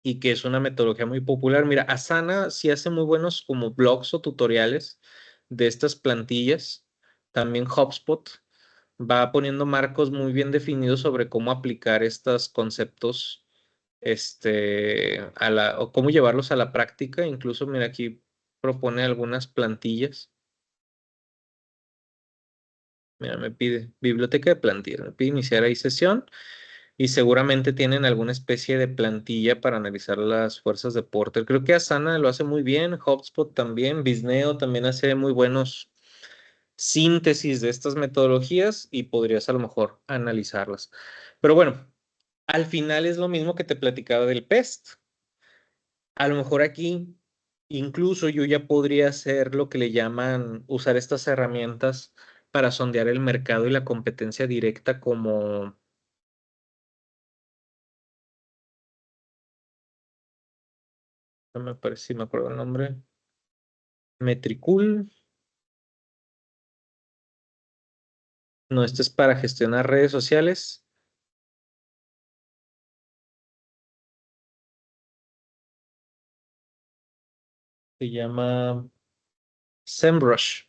y que es una metodología muy popular. Mira, Asana sí hace muy buenos como blogs o tutoriales de estas plantillas. También HubSpot va poniendo marcos muy bien definidos sobre cómo aplicar estos conceptos, o cómo llevarlos a la práctica. Incluso, mira, aquí propone algunas plantillas. Mira, me pide biblioteca de plantillas, me pide iniciar ahí sesión y seguramente tienen alguna especie de plantilla para analizar las fuerzas de Porter. Creo que Asana lo hace muy bien, HubSpot también, Bisneo también hace muy buenos síntesis de estas metodologías y podrías a lo mejor analizarlas. Pero bueno, al final es lo mismo que te platicaba del PEST. A lo mejor aquí incluso yo ya podría hacer lo que le llaman usar estas herramientas para sondear el mercado y la competencia directa como, no me parece, si me acuerdo el nombre, Metricool. No, esto es para gestionar redes sociales. Se llama SEMrush.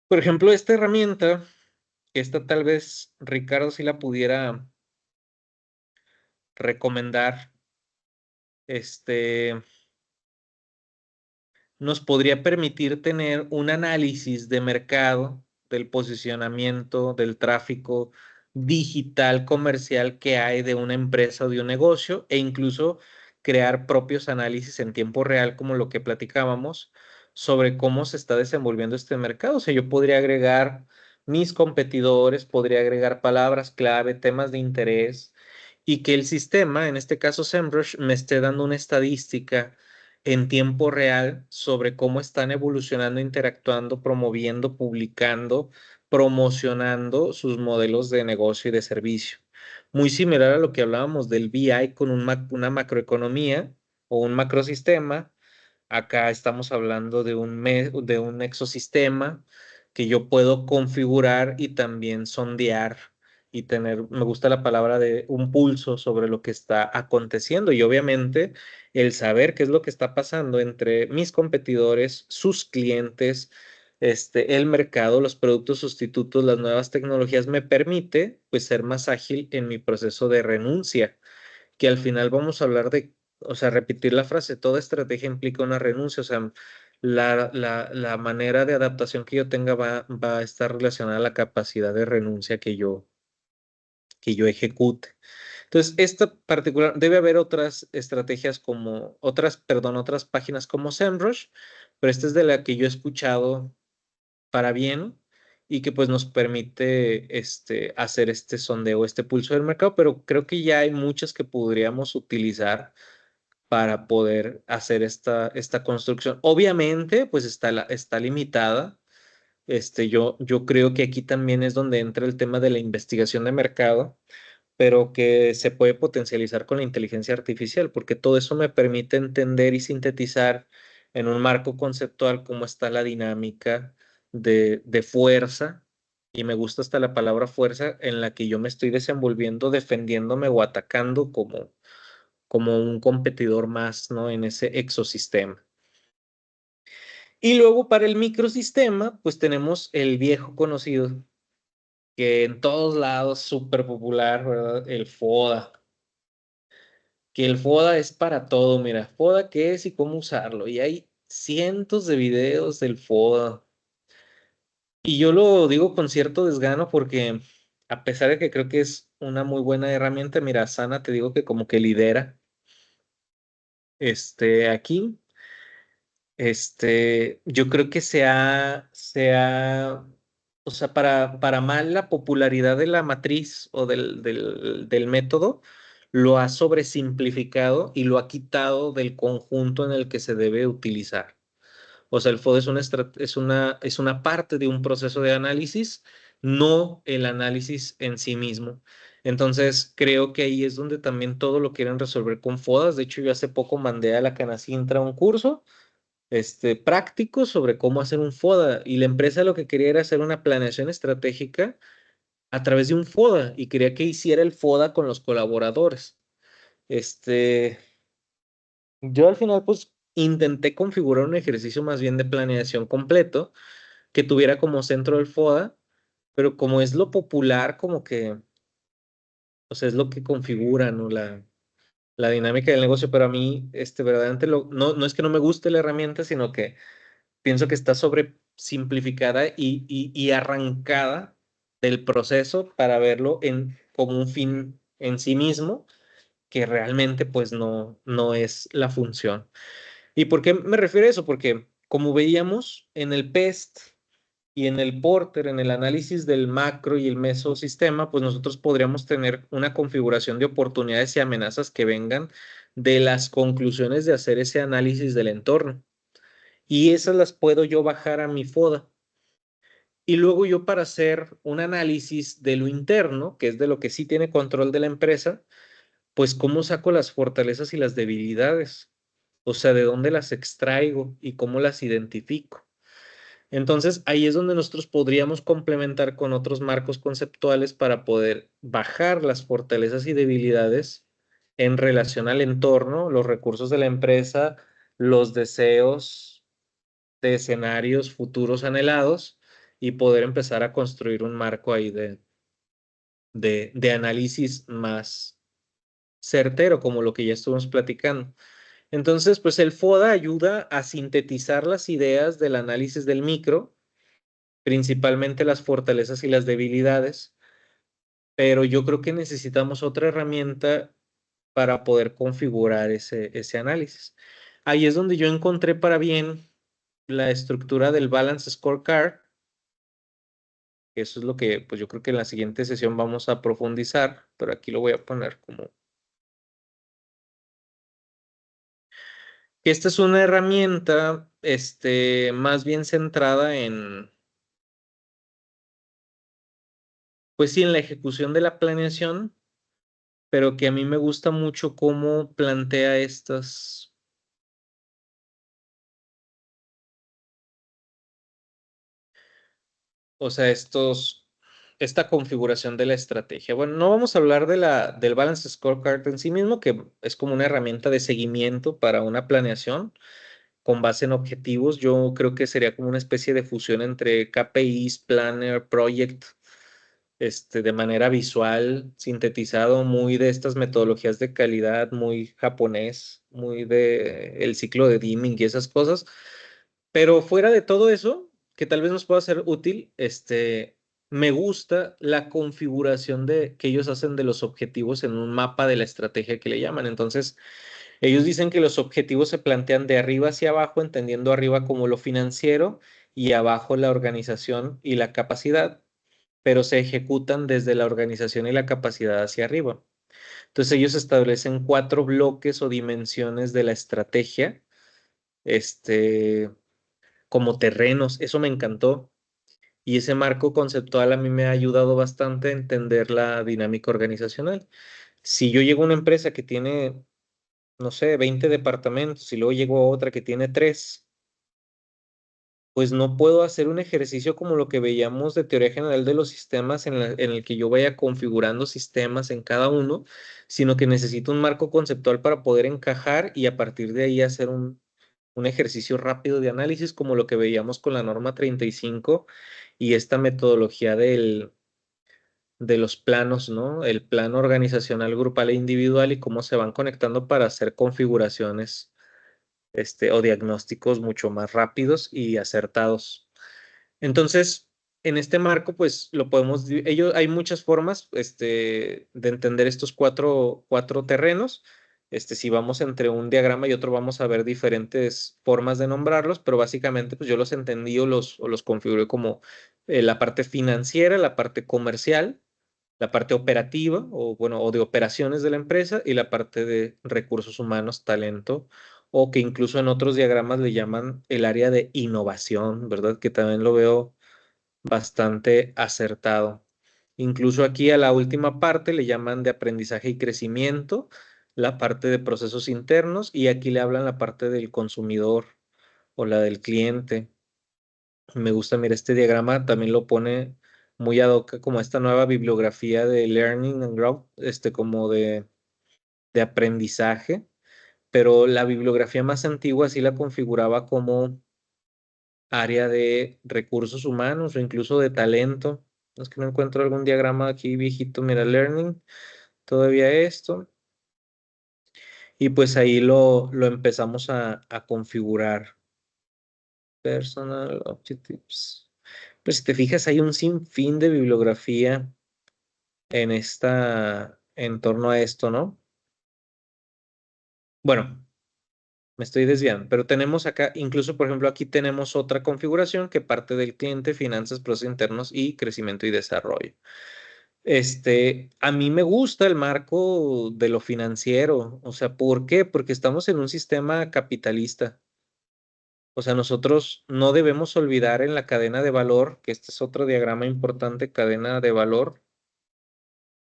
Por ejemplo, esta herramienta, que esta tal vez Ricardo si la pudiera recomendar, este, nos podría permitir tener un análisis de mercado, del posicionamiento, del tráfico digital comercial que hay de una empresa o de un negocio e incluso crear propios análisis en tiempo real, como lo que platicábamos, sobre cómo se está desenvolviendo este mercado. O sea, yo podría agregar mis competidores, podría agregar palabras clave, temas de interés y que el sistema, en este caso SEMrush, me esté dando una estadística en tiempo real sobre cómo están evolucionando, interactuando, promoviendo, publicando, promocionando sus modelos de negocio y de servicio. Muy similar a lo que hablábamos del BI con una macroeconomía o un macrosistema. Acá estamos hablando de un ecosistema que yo puedo configurar y también sondear y tener, me gusta la palabra de un pulso sobre lo que está aconteciendo y obviamente el saber qué es lo que está pasando entre mis competidores, sus clientes, el mercado, los productos sustitutos, las nuevas tecnologías me permite pues ser más ágil en mi proceso de renuncia, que al final vamos a hablar de, o sea, repetir la frase, toda estrategia implica una renuncia, o sea, la manera de adaptación que yo tenga va a estar relacionada a la capacidad de renuncia que yo ejecute. Entonces, esta particular, debe haber otras estrategias como, otras páginas como SEMrush, pero esta es de la que yo he escuchado para bien y que pues nos permite hacer este sondeo, este pulso del mercado, pero creo que ya hay muchas que podríamos utilizar para poder hacer esta construcción. Obviamente, pues está limitada. Yo creo que aquí también es donde entra el tema de la investigación de mercado, pero que se puede potencializar con la inteligencia artificial, porque todo eso me permite entender y sintetizar en un marco conceptual cómo está la dinámica de fuerza, y me gusta hasta la palabra fuerza en la que yo me estoy desenvolviendo, defendiéndome o atacando como un competidor más, ¿no? En ese ecosistema. Y luego para el microsistema, pues tenemos el viejo conocido, que en todos lados súper popular, ¿verdad? El FODA. Que el FODA es para todo, mira, FODA qué es y cómo usarlo. Y hay cientos de videos del FODA. Y yo lo digo con cierto desgano porque a pesar de que creo que es una muy buena herramienta, mira, Sana te digo que como que lidera aquí. Yo creo que o sea, para mal la popularidad de la matriz o del método, lo ha sobresimplificado y lo ha quitado del conjunto en el que se debe utilizar. O sea, el FOD es una parte de un proceso de análisis, no el análisis en sí mismo. Entonces, creo que ahí es donde también todo lo quieren resolver con FODAS. De hecho, yo hace poco mandé a la Canacintra un curso práctico sobre cómo hacer un FODA, y la empresa lo que quería era hacer una planeación estratégica a través de un FODA y quería que hiciera el FODA con los colaboradores. Este, yo al final pues intenté configurar un ejercicio más bien de planeación completo que tuviera como centro el FODA, pero como es lo popular, como que, o sea, es lo que configura, ¿no? La dinámica del negocio, pero a mí, verdaderamente, no es que no me guste la herramienta, sino que pienso que está sobre simplificada y arrancada del proceso para verlo como un fin en sí mismo, que realmente pues no es la función. ¿Y por qué me refiero a eso? Porque como veíamos en el PEST y en el Porter, en el análisis del macro y el mesosistema, pues nosotros podríamos tener una configuración de oportunidades y amenazas que vengan de las conclusiones de hacer ese análisis del entorno. Y esas las puedo yo bajar a mi FODA. Y luego yo, para hacer un análisis de lo interno, que es de lo que sí tiene control de la empresa, pues cómo saco las fortalezas y las debilidades, o sea, de dónde las extraigo y cómo las identifico. Entonces, ahí es donde nosotros podríamos complementar con otros marcos conceptuales para poder bajar las fortalezas y debilidades en relación al entorno, los recursos de la empresa, los deseos de escenarios futuros anhelados, y poder empezar a construir un marco ahí de análisis más certero, como lo que ya estuvimos platicando. Entonces, pues el FODA ayuda a sintetizar las ideas del análisis del micro, principalmente las fortalezas y las debilidades, pero yo creo que necesitamos otra herramienta para poder configurar ese análisis. Ahí es donde yo encontré para bien la estructura del Balance Scorecard. Eso es lo que, pues yo creo que en la siguiente sesión vamos a profundizar, pero aquí lo voy a poner como que esta es una herramienta, más bien centrada pues sí, en la ejecución de la planeación, pero que a mí me gusta mucho cómo plantea o sea, esta configuración de la estrategia. Bueno, no vamos a hablar del Balance Scorecard en sí mismo, que es como una herramienta de seguimiento para una planeación, con base en objetivos. Yo creo que sería como una especie de fusión entre KPIs, Planner, Project, de manera visual, sintetizado, muy de estas metodologías de calidad, muy japonés, muy de el ciclo de Deming y esas cosas. Pero fuera de todo eso, que tal vez nos pueda ser útil, me gusta la configuración que ellos hacen de los objetivos en un mapa de la estrategia que le llaman. Entonces, ellos dicen que los objetivos se plantean de arriba hacia abajo, entendiendo arriba como lo financiero y abajo la organización y la capacidad, pero se ejecutan desde la organización y la capacidad hacia arriba. Entonces, ellos establecen 4 bloques o dimensiones de la estrategia, como terrenos. Eso me encantó. Y ese marco conceptual a mí me ha ayudado bastante a entender la dinámica organizacional. Si yo llego a una empresa que tiene, no sé, 20 departamentos y luego llego a otra que tiene 3, pues no puedo hacer un ejercicio como lo que veíamos de teoría general de los sistemas en el que yo vaya configurando sistemas en cada uno, sino que necesito un marco conceptual para poder encajar y a partir de ahí hacer un ejercicio rápido de análisis como lo que veíamos con la norma 35 y esta metodología de los planos, ¿no? El plano organizacional, grupal e individual y cómo se van conectando para hacer configuraciones, o diagnósticos mucho más rápidos y acertados. Entonces, en este marco, pues lo podemos, hay muchas formas, de entender estos cuatro terrenos. Si vamos entre un diagrama y otro, vamos a ver diferentes formas de nombrarlos, pero básicamente, pues yo los entendí o los configuré como la parte financiera, la parte comercial, la parte operativa o bueno, o de operaciones de la empresa y la parte de recursos humanos, talento, o que incluso en otros diagramas le llaman el área de innovación, ¿verdad? Que también lo veo bastante acertado. Incluso aquí a la última parte le llaman de aprendizaje y crecimiento, la parte de procesos internos y aquí le hablan la parte del consumidor o la del cliente. Me gusta, mira, este diagrama también lo pone muy ad hoc como esta nueva bibliografía de Learning and Growth, como de aprendizaje, pero la bibliografía más antigua sí la configuraba como área de recursos humanos o incluso de talento. Es que no encuentro algún diagrama aquí viejito, mira, Learning, todavía esto, y pues ahí lo empezamos a configurar. Personal Objectives. Pues si te fijas, hay un sinfín de bibliografía en torno a esto, ¿no? Bueno, me estoy desviando, pero tenemos acá, incluso por ejemplo, aquí tenemos otra configuración que parte del cliente, finanzas, procesos internos y crecimiento y desarrollo. A mí me gusta el marco de lo financiero, o sea, ¿por qué? Porque estamos en un sistema capitalista. O sea, nosotros no debemos olvidar en la cadena de valor, que este es otro diagrama importante, cadena de valor.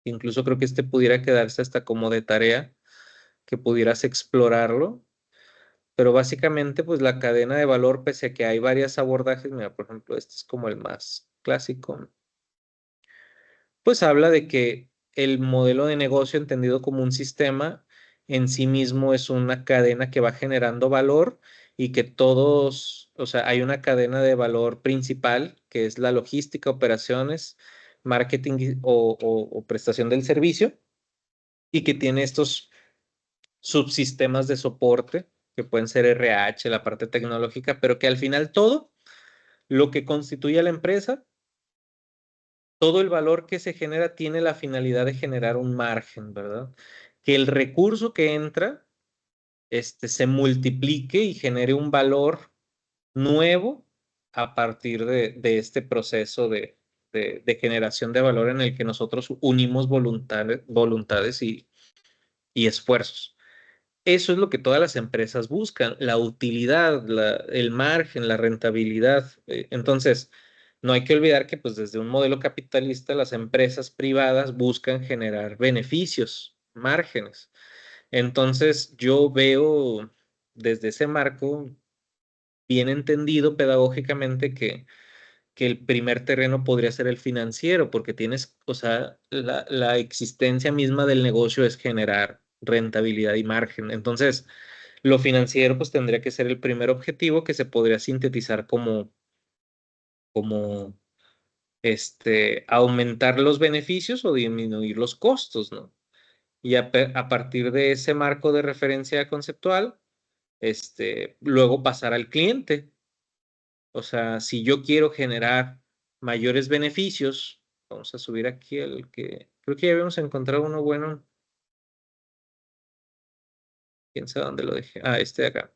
Incluso creo que pudiera quedarse hasta como de tarea, que pudieras explorarlo. Pero básicamente, pues la cadena de valor, pese a que hay varios abordajes, mira, por ejemplo, este es como el más clásico, pues habla de que el modelo de negocio entendido como un sistema en sí mismo es una cadena que va generando valor y que todos, o sea, hay una cadena de valor principal que es la logística, operaciones, marketing o prestación del servicio y que tiene estos subsistemas de soporte que pueden ser RH, la parte tecnológica, pero que al final todo lo que constituye a la empresa, todo el valor que se genera tiene la finalidad de generar un margen, ¿verdad? Que el recurso que entra, se multiplique y genere un valor nuevo a partir de este proceso de generación de valor en el que nosotros unimos voluntades y esfuerzos. Eso es lo que todas las empresas buscan, la utilidad, el margen, la rentabilidad. Entonces, no hay que olvidar que pues desde un modelo capitalista las empresas privadas buscan generar beneficios, márgenes. Entonces, yo veo desde ese marco bien entendido pedagógicamente que el primer terreno podría ser el financiero, porque tienes, o sea, la existencia misma del negocio es generar rentabilidad y margen. Entonces, Lo financiero pues tendría que ser el primer objetivo que se podría sintetizar como aumentar los beneficios o disminuir los costos, ¿no? Y a partir de ese marco de referencia conceptual, luego pasar al cliente. O sea, si yo quiero generar mayores beneficios, vamos a subir aquí el que, creo que ya habíamos encontrado uno bueno. ¿Quién sabe dónde lo dejé? Ah, este de acá.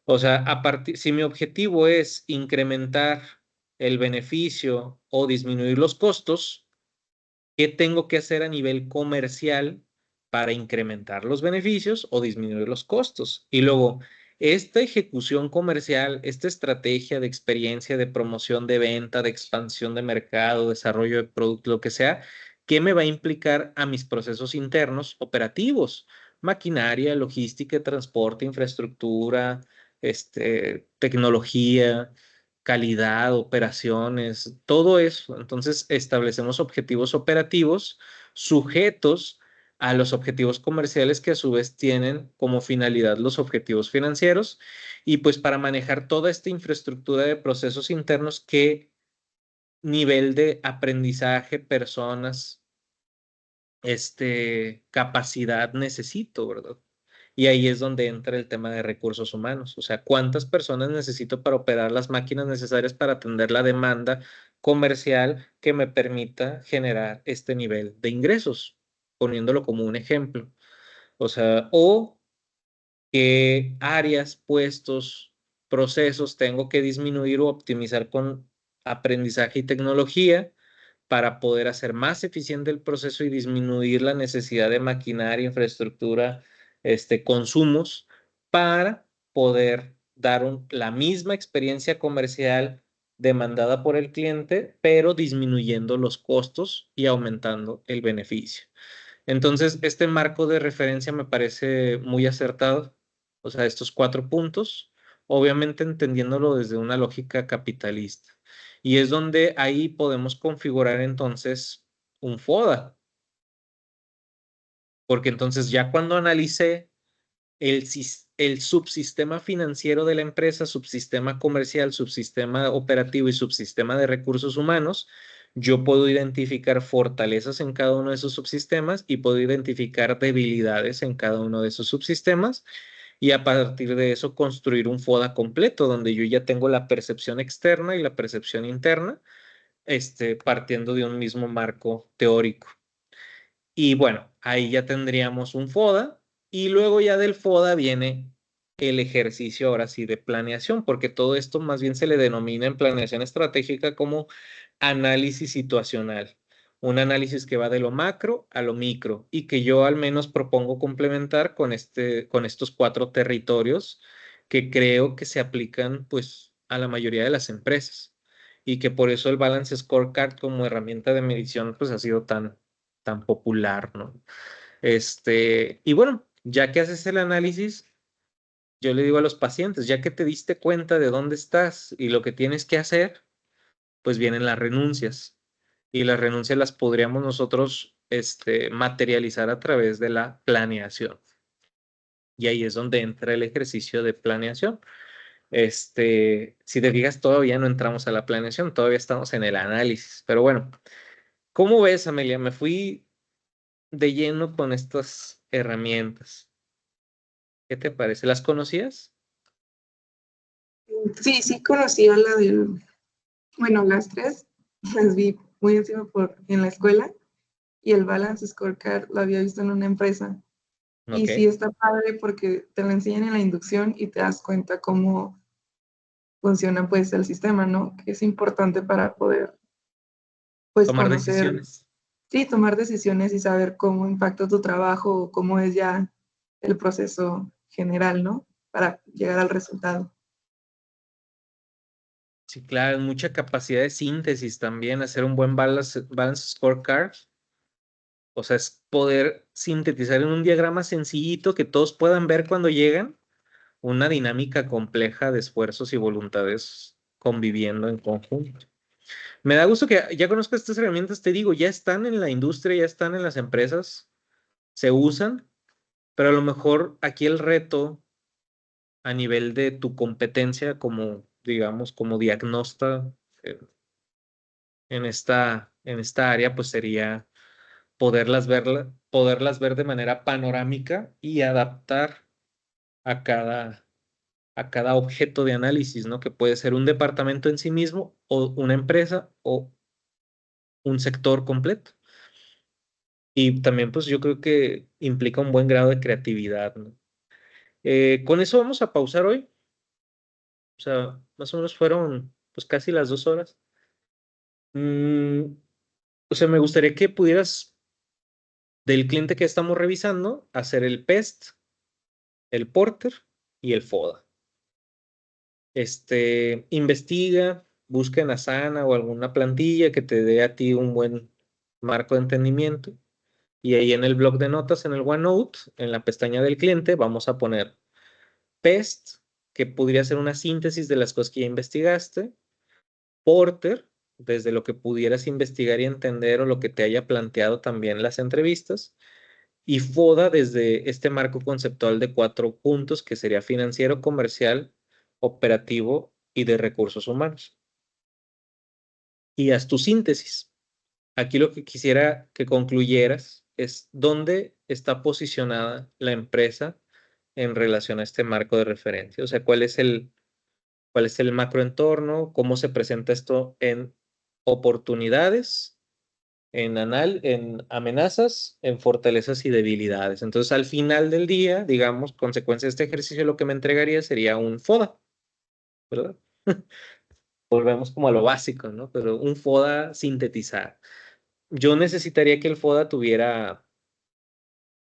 O sea, si mi objetivo es incrementar el beneficio o disminuir los costos, ¿qué tengo que hacer a nivel comercial para incrementar los beneficios o disminuir los costos? Y luego, esta ejecución comercial, esta estrategia de experiencia, de promoción, de venta, de expansión de mercado, desarrollo de producto, lo que sea, ¿qué me va a implicar a mis procesos internos operativos? Maquinaria, logística, transporte, infraestructura, tecnología, calidad, operaciones, todo eso. Entonces, establecemos objetivos operativos sujetos a los objetivos comerciales que a su vez tienen como finalidad los objetivos financieros. Y pues para manejar toda esta infraestructura de procesos internos, ¿qué nivel de aprendizaje, personas, capacidad necesito, ¿verdad? Y ahí es donde entra el tema de recursos humanos. O sea, ¿cuántas personas necesito para operar las máquinas necesarias para atender la demanda comercial que me permita generar este nivel de ingresos? Poniéndolo como un ejemplo. O sea, o qué áreas, puestos, procesos tengo que disminuir o optimizar con aprendizaje y tecnología para poder hacer más eficiente el proceso y disminuir la necesidad de maquinaria, infraestructura, consumos, para poder dar la misma experiencia comercial demandada por el cliente, pero disminuyendo los costos y aumentando el beneficio. Entonces, este marco de referencia me parece muy acertado, o sea, estos 4 puntos, obviamente entendiéndolo desde una lógica capitalista. Y es donde ahí podemos configurar entonces un FODA, porque entonces ya cuando analicé el subsistema financiero de la empresa, subsistema comercial, subsistema operativo y subsistema de recursos humanos, yo puedo identificar fortalezas en cada uno de esos subsistemas y puedo identificar debilidades en cada uno de esos subsistemas y a partir de eso construir un FODA completo donde yo ya tengo la percepción externa y la percepción interna, partiendo de un mismo marco teórico. Y bueno, ahí ya tendríamos un FODA y luego ya del FODA viene el ejercicio ahora sí de planeación, porque todo esto más bien se le denomina en planeación estratégica como análisis situacional. Un análisis que va de lo macro a lo micro y que yo al menos propongo complementar con estos 4 territorios que creo que se aplican pues a la mayoría de las empresas y que por eso el Balance Scorecard como herramienta de medición pues ha sido tan popular, ¿no? Y bueno, ya que haces el análisis, yo le digo a los pacientes, ya que te diste cuenta de dónde estás y lo que tienes que hacer, pues vienen las renuncias. Y las renuncias las podríamos nosotros, materializar a través de la planeación. Y ahí es donde entra el ejercicio de planeación. Si te fijas, todavía no entramos a la planeación, todavía estamos en el análisis. Pero bueno, ¿cómo ves, Amelia? Me fui de lleno con estas herramientas. ¿Qué te parece? ¿Las conocías? Sí, sí conocía la del, bueno, las tres, las vi muy encima en la escuela y el Balance Scorecard lo había visto en una empresa. Y sí Ok. está padre porque te lo enseñan en la inducción y te das cuenta cómo funciona pues el sistema, ¿no? Que es importante para poder pues Tomar conocer, decisiones. sí, tomar decisiones y saber cómo impacta tu trabajo o cómo es ya el proceso general, ¿no? Para llegar al resultado. Sí, claro, mucha capacidad de síntesis también, hacer un buen balance scorecard. O sea, es poder sintetizar en un diagrama sencillito que todos puedan ver cuando llegan una dinámica compleja de esfuerzos y voluntades conviviendo en conjunto. Me da gusto que ya conozco estas herramientas, te digo, ya están en la industria, ya están en las empresas, se usan, pero a lo mejor aquí el reto a nivel de tu competencia como, digamos, como diagnasta eh, en esta área, pues sería poderlas ver de manera panorámica y adaptar a a cada objeto de análisis, ¿no? Que puede ser un departamento en sí mismo o una empresa o un sector completo. Y también, pues yo creo que implica un buen grado de creatividad, ¿no? Con eso vamos a pausar hoy. O sea, más o menos fueron pues casi las 2 horas. Mm, o sea, me gustaría que pudieras, del cliente que estamos revisando, hacer el PEST, el Porter y el FODA. Investiga, busca en Asana o alguna plantilla que te dé a ti un buen marco de entendimiento. Y ahí en el bloc de notas, en el OneNote, en la pestaña del cliente, vamos a poner PEST, que podría ser una síntesis de las cosas que ya investigaste. Porter, desde lo que pudieras investigar y entender o lo que te haya planteado también las entrevistas. Y FODA desde este marco conceptual de 4 puntos, que sería financiero, comercial, operativo y de recursos humanos. Y haz tu síntesis. Aquí lo que quisiera que concluyeras es dónde está posicionada la empresa en relación a este marco de referencia. O sea, cuál es el macroentorno, cómo se presenta esto en oportunidades, en amenazas, en fortalezas y debilidades. Entonces, al final del día, digamos, consecuencia de este ejercicio, lo que me entregaría sería un FODA, ¿verdad? Volvemos como a lo básico, ¿no? Pero un FODA sintetizado. Yo necesitaría que el FODA tuviera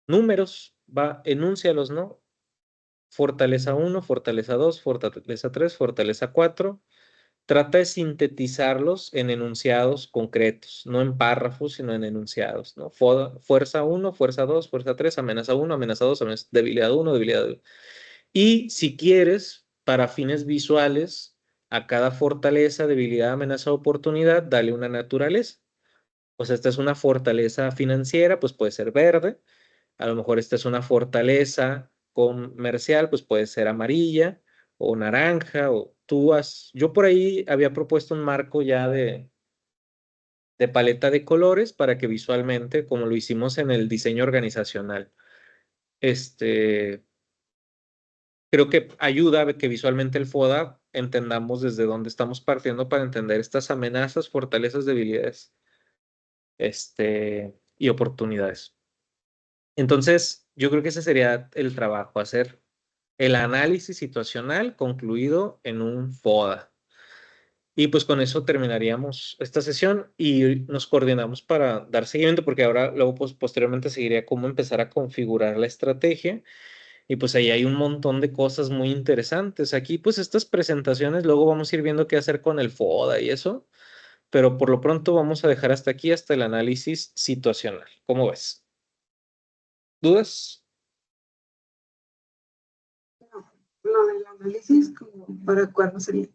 números, enúncialos, ¿no? Fortaleza 1, fortaleza 2, fortaleza 3, fortaleza 4. Trata de sintetizarlos en enunciados concretos, no en párrafos, sino en enunciados, ¿no? Fuerza 1, fuerza 2, fuerza 3, amenaza 1, amenaza 2, debilidad 1, debilidad 2. Y si quieres, para fines visuales, a cada fortaleza, debilidad, amenaza, oportunidad, dale una naturaleza. O sea, esta es una fortaleza financiera, pues puede ser verde. A lo mejor esta es una fortaleza comercial, pues puede ser amarilla o naranja. Yo por ahí había propuesto un marco ya de paleta de colores para que visualmente, como lo hicimos en el diseño organizacional, este, creo que ayuda a que visualmente el FODA entendamos desde dónde estamos partiendo para entender estas amenazas, fortalezas, debilidades, y oportunidades. Entonces, yo creo que ese sería el trabajo, hacer el análisis situacional concluido en un FODA. Y pues con eso terminaríamos esta sesión y nos coordinamos para dar seguimiento, porque ahora luego pues, posteriormente seguiría cómo empezar a configurar la estrategia. Y pues ahí hay un montón de cosas muy interesantes. Aquí pues estas presentaciones, luego vamos a ir viendo qué hacer con el FODA y eso, pero por lo pronto vamos a dejar hasta aquí, hasta el análisis situacional. ¿Cómo ves? ¿Dudas? No, lo del análisis, como para cuándo sería.